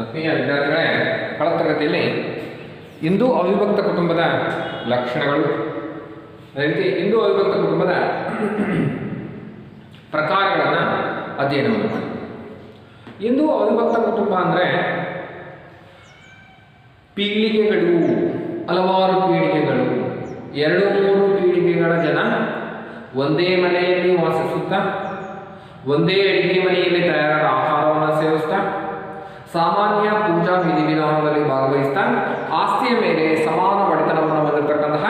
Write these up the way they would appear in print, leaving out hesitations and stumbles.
ಆತ್ಮೀಯ ವಿದ್ಯಾರ್ಥಿಗಳೇ, ಕಳೆದ ತರಗತಿಯಲ್ಲಿ ಹಿಂದೂ ಅವಿಭಕ್ತ ಕುಟುಂಬದ ಲಕ್ಷಣಗಳು, ಅದೇ ರೀತಿ ಹಿಂದೂ ಅವಿಭಕ್ತ ಕುಟುಂಬದ ಪ್ರಕಾರಗಳನ್ನು ಅಧ್ಯಯನವನ್ನು ಮಾಡಿ. ಹಿಂದೂ ಅವಿಭಕ್ತ ಕುಟುಂಬ ಅಂದರೆ ಪೀಳಿಗೆಗಳು, ಹಲವಾರು ಪೀಳಿಗೆಗಳು, 2-3 ಪೀಳಿಗೆಗಳ ಜನ ಒಂದೇ ಮನೆಯಲ್ಲಿ ವಾಸಿಸುತ್ತಾ ಒಂದೇ ಅಡಿಗೆ ಮನೆಯಲ್ಲಿ ತಯಾರಾದ ಆಹಾರವನ್ನು ಸೇವಿಸ್ತಾ ಸಾಮಾನ್ಯ ಪೂಜಾ ವಿಧಿವಿಧಾನದಲ್ಲಿ ಭಾಗವಹಿಸ್ತಾ ಆಸ್ತಿಯ ಮೇಲೆ ಸಮಾನ ಒಡೆತನವನ್ನು ಹೊಂದಿರತಕ್ಕಂತಹ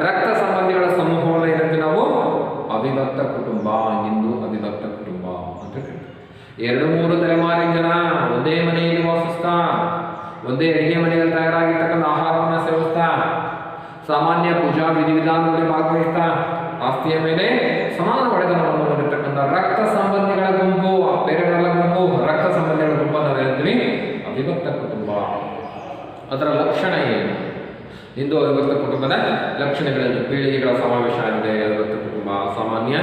ರಕ್ತ ಸಂಬಂಧಿಗಳ ಸಮೂಹವನ್ನು ಏನಂತ ನಾವು ಅವಿಭಕ್ತ ಕುಟುಂಬ, ಹಿಂದೂ ಅವಿಭಕ್ತ ಕುಟುಂಬ ಅಂತ ಹೇಳ್ತೀವಿ. 2-3 ತಲೆಮಾರಿನ ಜನ ಒಂದೇ ಮನೆಯಲ್ಲಿ ವಾಸಿಸ್ತಾ ಒಂದೇ ಅಡಿಗೆ ಮನೆಯಲ್ಲಿ ತಯಾರಾಗಿರ್ತಕ್ಕಂಥ ಆಹಾರವನ್ನು ಸೇವಿಸ್ತಾ ಸಾಮಾನ್ಯ ಪೂಜಾ ವಿಧಿವಿಧಾನದಲ್ಲಿ ಭಾಗವಹಿಸ್ತಾ ಆಸ್ತಿಯ ಮೇಲೆ ಸಮಾನ ಒಡೆತನವನ್ನು ಹೊಂದಿರತಕ್ಕಂಥ ರಕ್ತ ಸಂಬಂಧಿಗಳ ಗುಂಪು, ಬೇರೆಯವರೆಲ್ಲ ಗುಂಪು, ರಕ್ತ ಸಂಬಂಧಿಗಳ ಗುಂಪು ಅಂತ ಹೇಳ್ತೀವಿ ಅವಿಭಕ್ತ ಕುಟುಂಬ. ಅದರ ಲಕ್ಷಣ ಏನು? ಹಿಂದೂ ಅವಿಭಕ್ತ ಕುಟುಂಬದ ಲಕ್ಷಣಗಳಲ್ಲಿ ಪೀಳಿಗೆಗಳ ಸಮಾವೇಶ ಆಗಿದೆ. ಅವಿಭಕ್ತ ಕುಟುಂಬ ಸಾಮಾನ್ಯ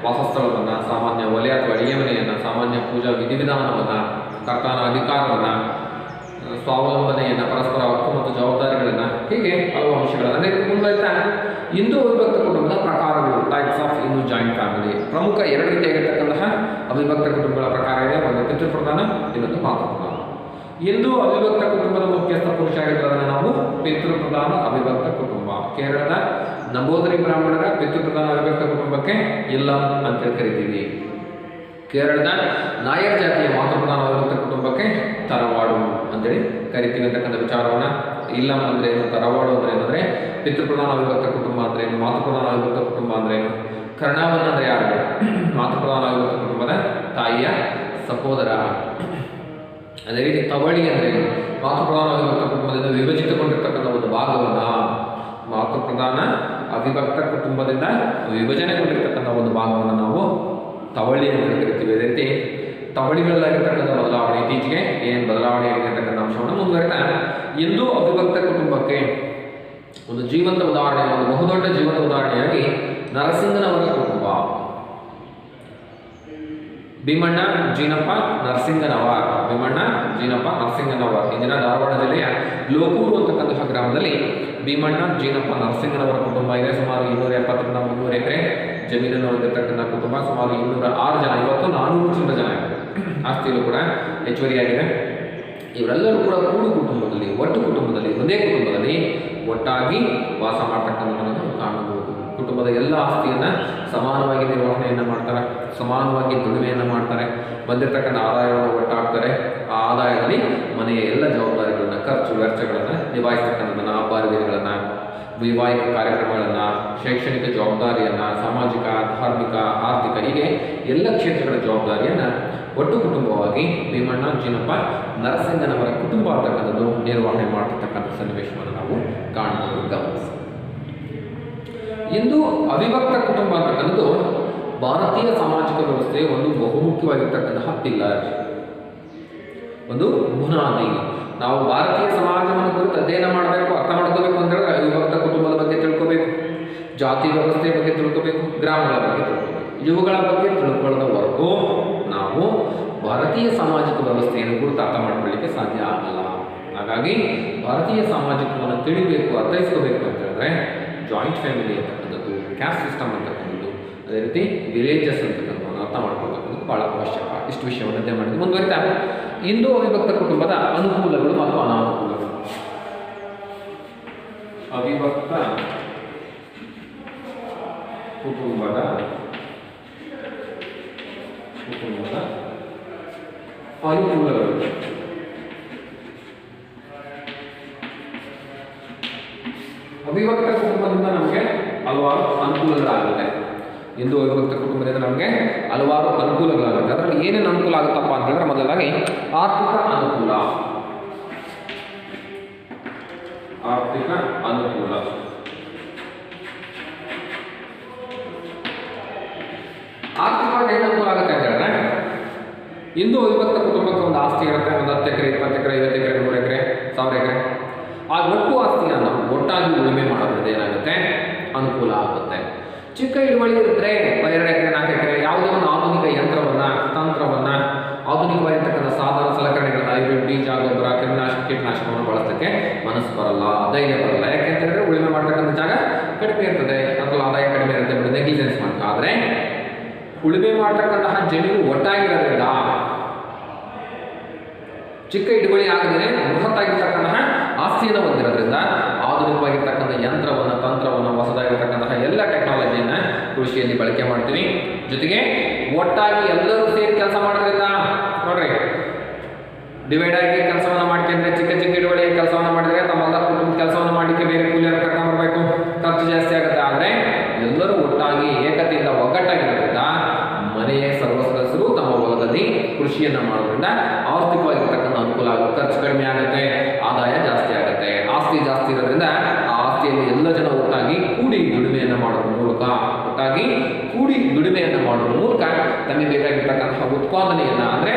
ವಾಸಸ್ಥಳವನ್ನು, ಸಾಮಾನ್ಯ ಒಲೆ ಅಥವಾ ಅಡಿಗೆ ಮನೆಯನ್ನು, ಸಾಮಾನ್ಯ ಪೂಜಾ ವಿಧಿವಿಧಾನವನ್ನು, ಕರ್ತನ ಅಧಿಕಾರವನ್ನು, ಸ್ವಾವಲಂಬನೆಯನ್ನು, ಪರಸ್ಪರ ಹಕ್ಕು ಮತ್ತು ಜವಾಬ್ದಾರಿಗಳನ್ನು, ಹೀಗೆ ಹಲವು ಅಂಶಗಳನ್ನು ಅದೇ ಮುಂದುವರಿತಾ ಹಿಂದೂ ಅವಿಭಕ್ತ ಕುಟುಂಬದ ಪ್ರಕಾರಗಳು, types of Hindu joint family. ಪ್ರಮುಖ 2 ರೀತಿಯಾಗಿರ್ತಕ್ಕಂತಹ ಅವಿಭಕ್ತ ಕುಟುಂಬಗಳ ಪ್ರಕಾರ ಇದೆ. ಒಂದು ಪಿತೃಪ್ರಧಾನ, ಇನ್ನೊಂದು ಮಾತೃಪ್ರಧಾನ. ಹಿಂದೂ ಅವಿಭಕ್ತ ಕುಟುಂಬದ ಮುಖ್ಯಸ್ಥ ಪುರುಷ ಆಗಿರೋದನ್ನು ನಾವು ಪಿತೃಪ್ರಧಾನ ಅವಿಭಕ್ತ ಕುಟುಂಬ. ಕೇರಳದ ನಂಬೂದರಿ ಬ್ರಾಹ್ಮಣರ ಪಿತೃಪ್ರಧಾನ ಅವಿಭಕ್ತ ಕುಟುಂಬಕ್ಕೆ ಇಲ್ಲಂ ಅಂತೇಳಿ ಕರಿತೀವಿ. ಕೇರಳದ ನಾಯರ್ ಜಾತಿಯ ಮಾತೃಪ್ರಧಾನ ಅವಿಭಕ್ತ ಕುಟುಂಬಕ್ಕೆ ತರವಾಡು ಅಂತೇಳಿ ಕರಿತೀವಿ ಅಂತಕ್ಕಂಥ ವಿಚಾರವನ್ನು. ಇಲ್ಲಂ ಅಂದರೆ ಏನು, ತರವಾಡು ಅಂದರೆ ಏನಂದರೆ ಪಿತೃಪ್ರಧಾನ ಅವಿಭಕ್ತ ಕುಟುಂಬ ಅಂದರೆ ಏನು, ಮಾತೃಪ್ರಧಾನ ಅವಿಭಕ್ತ ಕುಟುಂಬ ಅಂದರೆ ಏನು, ಕರ್ಣವನ್ ಅಂದರೆ ಯಾರು, ಮಾತೃಪ್ರಧಾನ ಅವಿಭಕ್ತ ಕುಟುಂಬದ ತಾಯಿಯ ಸಹೋದರ. ಅದೇ ರೀತಿ ತವಳಿ ಅಂದರೆ ಏನು, ಮಾತೃಪ್ರಧಾನ ಅವಿಭಕ್ತ ಕುಟುಂಬದಿಂದ ವಿಭಜಿತಗೊಂಡಿರ್ತಕ್ಕಂಥ ಒಂದು ಭಾಗವನ್ನು, ಮಾತೃಪ್ರಧಾನ ಅವಿಭಕ್ತ ಕುಟುಂಬದಿಂದ ವಿಭಜನೆಗೊಂಡಿರ್ತಕ್ಕಂಥ ಒಂದು ಭಾಗವನ್ನು ನಾವು ತವಳಿ ಅಂತ ಕರಿತೀವಿ. ಅದೇ ರೀತಿ ತವಳಿಗಳಾಗಿರ್ತಕ್ಕಂಥ ಬದಲಾವಣೆ, ಇತ್ತೀಚೆಗೆ ಏನು ಬದಲಾವಣೆ ಆಗಿರ್ತಕ್ಕಂಥ ಅಂಶವನ್ನು ಮುಂದುವರಿತಾ ಹಿಂದೂ ಅವಿಭಕ್ತ ಕುಟುಂಬಕ್ಕೆ ಒಂದು ಜೀವಂತ ಉದಾಹರಣೆ, ಒಂದು ಬಹುದೊಡ್ಡ ಜೀವಂತ ಉದಾಹರಣೆಯಾಗಿ ನರಸಿಂಗನವರ ಕುಟುಂಬ. ಭೀಮಣ್ಣ ಜೀನಪ್ಪ ನರಸಿಂಗನವರ್, ಭೀಮಣ್ಣ ಜೀನಪ್ಪ ನರಸಿಂಗನವರ್ ಇಂದಿನ ಧಾರವಾಡ ಜಿಲ್ಲೆಯ ಲೋಕೂರು ಅಂತಕ್ಕಂತಹ ಗ್ರಾಮದಲ್ಲಿ ಭೀಮಣ್ಣ ಜೀನಪ್ಪ ನರಸಿಂಗನವರ ಕುಟುಂಬ ಇದೆ. ಸುಮಾರು 270-300 ಎಕರೆ ಜಮೀನನ್ನು ಹೊಂದಿರತಕ್ಕಂಥ ಕುಟುಂಬ. ಸುಮಾರು 206 ಜನ, ಇವತ್ತು 400 ಜನ ಇದೆ. ಆಸ್ತಿಯಲ್ಲೂ ಕೂಡ ಹೆಚ್ಚುವರಿಯಾಗಿದೆ. ಇವರೆಲ್ಲರೂ ಕೂಡ ಕೂಡು ಕುಟುಂಬದಲ್ಲಿ, ಒಟ್ಟು ಕುಟುಂಬದಲ್ಲಿ, ಒಂದೇ ಕುಟುಂಬದಲ್ಲಿ ಒಟ್ಟಾಗಿ ವಾಸ ಮಾಡ್ತಕ್ಕಂಥದ್ದನ್ನು ನಾವು ಕಾಣಬಹುದು. ಕುಟುಂಬದ ಎಲ್ಲ ಆಸ್ತಿಯನ್ನು ಸಮಾನವಾಗಿ ನಿರ್ವಹಣೆಯನ್ನು ಮಾಡ್ತಾರೆ, ಸಮಾನವಾಗಿ ದುಡಿಮೆಯನ್ನು ಮಾಡ್ತಾರೆ, ಬಂದಿರತಕ್ಕಂಥ ಆದಾಯವನ್ನು ಒಟ್ಟಾಗ್ತಾರೆ. ಆ ಆದಾಯದಲ್ಲಿ ಮನೆಯ ಎಲ್ಲ ಜವಾಬ್ದಾರಿಗಳನ್ನು, ಖರ್ಚು ವೆಚ್ಚಗಳನ್ನು ನಿಭಾಯಿಸ್ತಕ್ಕಂಥದ್ದನ್ನು, ಹಬ್ಬ ಹರಿದಿನಗಳನ್ನು, ವೈವಾಹಿಕ ಕಾರ್ಯಕ್ರಮಗಳನ್ನು, ಶೈಕ್ಷಣಿಕ ಜವಾಬ್ದಾರಿಯನ್ನು, ಸಾಮಾಜಿಕ, ಧಾರ್ಮಿಕ, ಆರ್ಥಿಕ, ಹೀಗೆ ಎಲ್ಲ ಕ್ಷೇತ್ರಗಳ ಜವಾಬ್ದಾರಿಯನ್ನು ಒಟ್ಟು ಕುಟುಂಬವಾಗಿ ಭೀಮಣ್ಣ ಜೀನಪ್ಪ ನರಸಿಂಗನವರ ಕುಟುಂಬ ಅಂತಕ್ಕಂಥದ್ದು ನಿರ್ವಹಣೆ ಮಾಡತಕ್ಕಂಥ ಸನ್ನಿವೇಶವನ್ನು ನಾವು ಕಾಣಬಹುದು, ಗಮನಿಸಿ. ಇಂದು ಅವಿಭಕ್ತ ಕುಟುಂಬ ಅಂತಕ್ಕಂಥದ್ದು ಭಾರತೀಯ ಸಾಮಾಜಿಕ ವ್ಯವಸ್ಥೆಯ ಒಂದು ಬಹುಮುಖ್ಯವಾಗಿರ್ತಕ್ಕಂತಹ ಪಿಲ್ಲರ್, ಒಂದು ಬುನಾದಿ. ನಾವು ಭಾರತೀಯ ಸಮಾಜವನ್ನು ಕುರಿತು ಅಧ್ಯಯನ ಮಾಡಬೇಕು, ಅರ್ಥ ಮಾಡ್ಕೋಬೇಕು ಅಂತ ಹೇಳಿದ್ರೆ ಅವಿಭಕ್ತ ಕುಟುಂಬದ ಬಗ್ಗೆ ತಿಳ್ಕೋಬೇಕು, ಜಾತಿ ವ್ಯವಸ್ಥೆಯ ಬಗ್ಗೆ ತಿಳ್ಕೋಬೇಕು, ಗ್ರಾಮಗಳ ಬಗ್ಗೆ ತಿಳ್ಕೋಬೇಕು. ಇವುಗಳ ಬಗ್ಗೆ ತಿಳ್ಕೊಳ್ಳೋದವರೆಗೂ ನಾವು ಭಾರತೀಯ ಸಾಮಾಜಿಕ ವ್ಯವಸ್ಥೆಯನ್ನು ಕುರಿತು ಅರ್ಥ ಮಾಡ್ಕೊಳ್ಳಿಕ್ಕೆ ಸಾಧ್ಯ ಆಗಲ್ಲ. ಹಾಗಾಗಿ ಭಾರತೀಯ ಸಾಮಾಜಿಕವನ್ನು ತಿಳಿಬೇಕು, ಅರ್ಥೈಸ್ಕೋಬೇಕು ಅಂತ ಹೇಳಿದ್ರೆ ಜಾಯಿಂಟ್ ಫ್ಯಾಮಿಲಿ ಅಂತಕ್ಕಂಥದ್ದು, ಕ್ಯಾಸ್ಟ್ ಸಿಸ್ಟಮ್ ಅಂತಕ್ಕಂಥದ್ದು, ಅದೇ ರೀತಿ ವಿಲೇಜಸ್ ಅಂತಕ್ಕಂಥದ್ದು ಅರ್ಥ ಮಾಡ್ಕೊಳ್ತಕ್ಕಂಥದ್ದು ಭಾಳ ಅವಶ್ಯಕ. ಇಷ್ಟು ವಿಷಯವನ್ನು ಅಧ್ಯಯನ ಮಾಡಿದ್ದು ಮುಂದುವರಿತಾ ಹಿಂದೂ ಅವಿಭಕ್ತ ಕುಟುಂಬದ ಅನುಕೂಲಗಳು ಮತ್ತು ಅನಾನುಕೂಲಗಳು. ಅವಿಭಕ್ತ ಕುಟುಂಬದ ಅನುಕೂಲಗಳು. ಅವಿಭಕ್ತ ಕುಟುಂಬದಿಂದ ನಮಗೆ ಹಲವಾರು ಅನುಕೂಲಗಳಾಗುತ್ತೆ. ಹಿಂದೂ ಅವಿಭಕ್ತ ಕುಟುಂಬದಿಂದ ನಮಗೆ ಹಲವಾರು ಅನುಕೂಲಗಳಾಗುತ್ತೆ. ಅದರಲ್ಲಿ ಏನೇನು ಅನುಕೂಲ ಆಗುತ್ತಪ್ಪ ಅಂತ ಹೇಳಿದ್ರೆ, ಮೊದಲಾಗಿ ಆರ್ಥಿಕ ಅನುಕೂಲ. ಆರ್ಥಿಕ ಅನುಕೂಲ ಆರ್ಥಿಕವಾಗಿ ಏನು ಅನುಕೂಲ ಆಗುತ್ತೆ ಅಂತ ಹೇಳಿದ್ರೆ, ಹಿಂದೂ ಅವಿಭಕ್ತ ಕುಟುಂಬಕ್ಕೆ ಒಂದು ಆಸ್ತಿ ಇರುತ್ತೆ, ಒಂದು 10 ಎಕರೆ, 20 ಎಕರೆ, 50 ಎಕರೆ, 100 ಎಕರೆ, 1000 ಎಕರೆ. ಆ ಒಟ್ಟು ಆಸ್ತಿಯನ್ನು ಒಟ್ಟಾಗಿ ಉಳುಮೆ ಮಾಡೋದ್ರಿಂದ ಏನಾಗುತ್ತೆ, ಅನುಕೂಲ ಆಗುತ್ತೆ. ಚಿಕ್ಕ ಇಳುವಳಿ ಇದ್ದರೆ 2 ಎಕರೆ, 4 ಎಕರೆ, ಯಾವುದೇ ಒಂದು ಆಧುನಿಕ ಯಂತ್ರವನ್ನು, ತಂತ್ರವನ್ನು, ಆಧುನಿಕವಾಗಿರ್ತಕ್ಕಂಥ ಸಾಧನ ಸಲಕರಣೆಗಳನ್ನು, ಹೈಬ್ರಿಡ್ ಬೀಜ, ಬರಲ್ಲ, ಧೈರ್ಯ ಬರಲ್ಲ. ಯಾಕೆಂತ ಹೇಳಿದ್ರೆ ಉಳುಮೆ ಮಾಡ್ತಕ್ಕಂಥ ಜಾಗ ಕಡಿಮೆ ಇರ್ತದೆ, ಅಥವಾ ಆದಾಯ ಕಡಿಮೆ ಇರುತ್ತೆ, ಬಟ್ ನೆಗ್ಲಿಜೆನ್ಸ್ ಮಾಡ್ತಾರೆ. ಆದರೆ ಉಳುಮೆ ಮಾಡ್ತಕ್ಕಂತಹ ಜಮೀನು ಒಟ್ಟಾಗಿರೋದ್ರಿಂದ ಚಿಕ್ಕ ಹಿಡುವಳಿ ಆಗದೇ ಬೃಹತ್ತಾಗಿರ್ತಕ್ಕಂತಹ ಆಸ್ತಿಯನ್ನು ಹೊಂದಿರೋದ್ರಿಂದ ಆಧುನಿಕವಾಗಿರ್ತಕ್ಕಂಥ ಯಂತ್ರವನ್ನು, ತಂತ್ರವನ್ನು, ಹೊಸದಾಗಿರ್ತಕ್ಕಂತಹ ಎಲ್ಲ ಟೆಕ್ನಾಲಜಿಯನ್ನು ಕೃಷಿಯಲ್ಲಿ ಬಳಕೆ ಮಾಡ್ತೀವಿ. ಜೊತೆಗೆ ಒಟ್ಟಾಗಿ ಎಲ್ಲರೂ ಸೇರಿ ಕೆಲಸ ಮಾಡೋದ್ರಿಂದ ನೋಡ್ರಿ, ಡಿವೈಡ್ ಆಗಿ ಕೆಲಸವನ್ನು ಮಾಡ್ಕೊಂಡ್ರೆ ಚಿಕ್ಕ ಚಿಕ್ಕ ಹಿಡುವಳಿ ಕೆಲಸವನ್ನು ಮಾಡಿದ್ರೆ ತಮ್ಮ ಕುಟುಂಬ ಕೆಲಸವನ್ನು ಮಾಡಲಿಕ್ಕೆ ಬೇರೆ ಕೂಲಿಯನ್ನು ಕರ್ಕೊಂಡು ಬರಬೇಕು, ಖರ್ಚು ಜಾಸ್ತಿ ಆಗುತ್ತೆ. ಆದರೆ ಎಲ್ಲರೂ ಒಟ್ಟಾಗಿ ಏಕತೆಯಿಂದ ಒಗ್ಗಟ್ಟಾಗಿರೋದ್ರಿಂದ ಮನೆಯ ಸರ್ವ ಸದಸ್ಯರು ತಮ್ಮ ಹೊಲದಲ್ಲಿ ಕೃಷಿಯನ್ನು ಮಾಡೋದ್ರಿಂದ ಆರ್ಥಿಕವಾಗಿರ್ತಕ್ಕಂಥ ಅನುಕೂಲ ಆಗುತ್ತೆ, ಖರ್ಚು ಕಡಿಮೆ ಆಗುತ್ತೆ, ಆದಾಯ ಜಾಸ್ತಿ ಆಗುತ್ತೆ. ಆಸ್ತಿ ಜಾಸ್ತಿ ಇರೋದ್ರಿಂದ ಆ ಆಸ್ತಿಯಲ್ಲಿ ಎಲ್ಲ ಜನ ಒಟ್ಟಾಗಿ ಕೂಡಿ ದುಡಿಮೆಯನ್ನು ಮಾಡೋದ್ರ ಮೂಲಕ ತಮಗೆ ಬೇಕಾಗಿರ್ತಕ್ಕಂಥ ಉತ್ಪಾದನೆಯನ್ನು, ಅಂದರೆ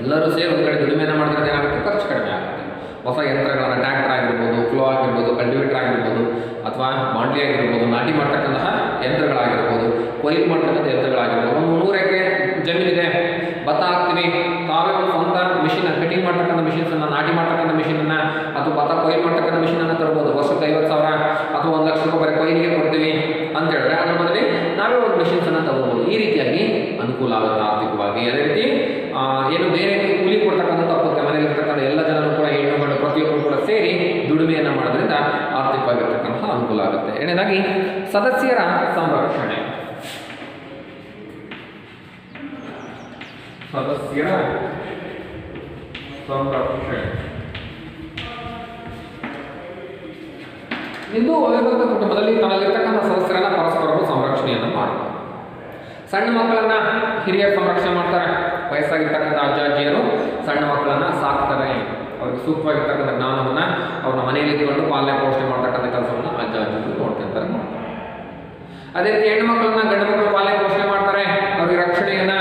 ಎಲ್ಲರೂ ಸೇರಿ ಒಂದು ಕಡೆ ದುಡಿಮೆಯನ್ನು ಮಾಡಿದ್ರೆ ಏನಾಗುತ್ತೆ, ಖರ್ಚು ಕಡಿಮೆ ಆಗುತ್ತೆ. ಹೊಸ ಯಂತ್ರಗಳನ್ನು, ಟ್ರ್ಯಾಕ್ಟರ್ ಆಗಿರ್ಬೋದು, ಫ್ಲೋ ಆಗಿರ್ಬೋದು, ಕಲ್ಟಿವೇಟರ್ ಆಗಿರ್ಬೋದು, ಅಥವಾ ಬಾಂಡ್ಲಿ ಆಗಿರ್ಬೋದು, ನಾಟಿ ಮಾಡ್ತಕ್ಕಂತಹ ಯಂತ್ರಗಳಾಗಿರ್ಬೋದು, ಕೊಯ್ಲು ಮಾಡ್ತಕ್ಕಂಥ ಯಂತ್ರಗಳಾಗಿರ್ಬೋದು. ಒಂದು 100 ಎಕರೆ ಜಮೀನಿದೆ, ಭತ್ತ ಹಾಕ್ತೀವಿ, ತಾವೇ ಒಂದು ಸ್ವಂತ ಮಿಷಿನ್, ಕಟಿಂಗ್ ಮಾಡ್ತಕ್ಕಂಥ ಮಿಷಿನ್ಸನ್ನು, ನಾಟಿ ಮಾಡ್ತಕ್ಕಂಥ ಮಿಷಿನನ್ನು, ಅಥವಾ ಭತ್ತ ಕೊಯ್ಲು ಮಾಡ್ತಕ್ಕಂಥ ಮಿಷಿನನ್ನು ತರ್ಬೋದು. ವರ್ಷಕ್ಕೆ 50,000 ಅಥವಾ 1 ಲಕ್ಷ ರೂಪಾಯಿ ಕೊಯ್ಲಿಗೆ ಕೊಡ್ತೀವಿ ಅಂತ ಹೇಳಿದ್ರೆ ಅದ್ರ ಬದಲಿ ನಾವೇ ಒಂದು ಮಿಷಿನ್ಸನ್ನು ತಗೋಬೋದು. ಈ ರೀತಿಯಾಗಿ ಅನುಕೂಲ ಆಗುತ್ತೆ ಆರ್ಥಿಕವಾಗಿ. ಅದೇ ರೀತಿ ಏನು ಬೇರೆ ಕೂಲಿ ಕೊಡ್ತಕ್ಕಂಥ ತಪ್ಪುತ್ತೆ, ಮನೆಯಲ್ಲಿರ್ತಕ್ಕಂಥ ಎಲ್ಲ ಜನರು ಕೂಡ, ಹೆಣ್ಣುಗಳು ಪ್ರತಿಯೊಬ್ಬರು ಕೂಡ ಸೇರಿ ದುಡಿಮೆಯನ್ನು ಮಾಡೋದ್ರಿಂದ ಆರ್ಥಿಕವಾಗಿರ್ತಕ್ಕಂಥ ಅನುಕೂಲ ಆಗುತ್ತೆ. ಎರಡನೇದಾಗಿ ಸದಸ್ಯರ ಸಂರಕ್ಷಣೆ. ಸದಸ್ಯರ ಸಂರಕ್ಷಣೆ ಇಂದು ಅವಿಭಕ್ತ ಕುಟುಂಬದಲ್ಲಿ ತನ್ನಲ್ಲಿರ್ತಕ್ಕಂಥ ಸದಸ್ಯರನ್ನ ಪರಸ್ಪರರು ಸಂರಕ್ಷಣೆಯನ್ನು ಮಾಡಬಹುದು. ಸಣ್ಣ ಮಕ್ಕಳನ್ನ ಹಿರಿಯರು ಸಂರಕ್ಷಣೆ ಮಾಡ್ತಾರೆ. ವಯಸ್ಸಾಗಿರ್ತಕ್ಕಂಥ ಅಜ್ಜ ಅಜ್ಜಿಯರು ಸಣ್ಣ ಮಕ್ಕಳನ್ನ ಸಾಕ್ತಾರೆ. ಅವ್ರಿಗೆ ಸೂಕ್ತವಾಗಿರ್ತಕ್ಕಂಥ ಜ್ಞಾನವನ್ನು ಅವ್ರನ್ನ ಮನೆಯಲ್ಲಿ ಇಟ್ಕೊಂಡು ಪಾಲನೆ ಪೋಷಣೆ ಮಾಡ್ತಕ್ಕಂಥ ಕೆಲಸವನ್ನು ಅಜ್ಜ ಅಜ್ಜಿಗಳು ನೋಡ್ಕೊಂತಾರೆ, ಮಾಡ್ತಾರೆ. ಅದೇ ರೀತಿ ಹೆಣ್ಣು ಮಕ್ಕಳನ್ನ ಗಂಡು ಮಕ್ಕಳು ಪಾಲನೆ ಪೋಷಣೆ ಮಾಡ್ತಾರೆ. ಅವ್ರಿಗೆ ರಕ್ಷಣೆಯನ್ನ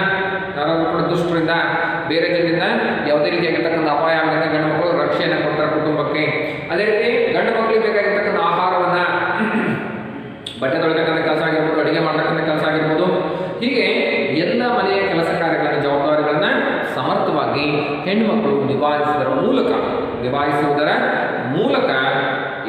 ಯಾರಾದ್ರೂ ಕೂಡ ದುಷ್ಟರಿಂದ, ಬೇರೆ ಜನರಿಂದ ಯಾವುದೇ ರೀತಿಯಾಗಿರ್ತಕ್ಕಂಥ ಅಪಾಯ ಆಗದಂತೆ ಗಂಡು ಮಕ್ಕಳು ರಕ್ಷಣೆಯನ್ನು ಕೊಡ್ತಾರೆ ಕುಟುಂಬಕ್ಕೆ. ಅದೇ ರೀತಿ ಗಂಡು ಮಕ್ಕಳಿಗೆ ಬೇಕಾಗಿರ್ತಕ್ಕಂಥ ಆಹಾರವನ್ನ, ಬಟ್ಟೆ ತೊಳಿತಕ್ಕಂಥ ಕೆಲಸ ಆಗಿರ್ಬೋದು, ಅಡುಗೆ ಮಾಡ್ತಕ್ಕಂಥ ಕೆಲಸ ಆಗಿರ್ಬೋದು, ಹೀಗೆ ಎಲ್ಲ ಮನೆಯ ಕೆಲಸ ಕಾರ್ಯಗಳನ್ನು, ಜವಾಬ್ದಾರಿಗಳನ್ನು ಸಮರ್ಥವಾಗಿ ಹೆಣ್ಣುಮಕ್ಕಳು ನಿಭಾಯಿಸುವುದರ ಮೂಲಕ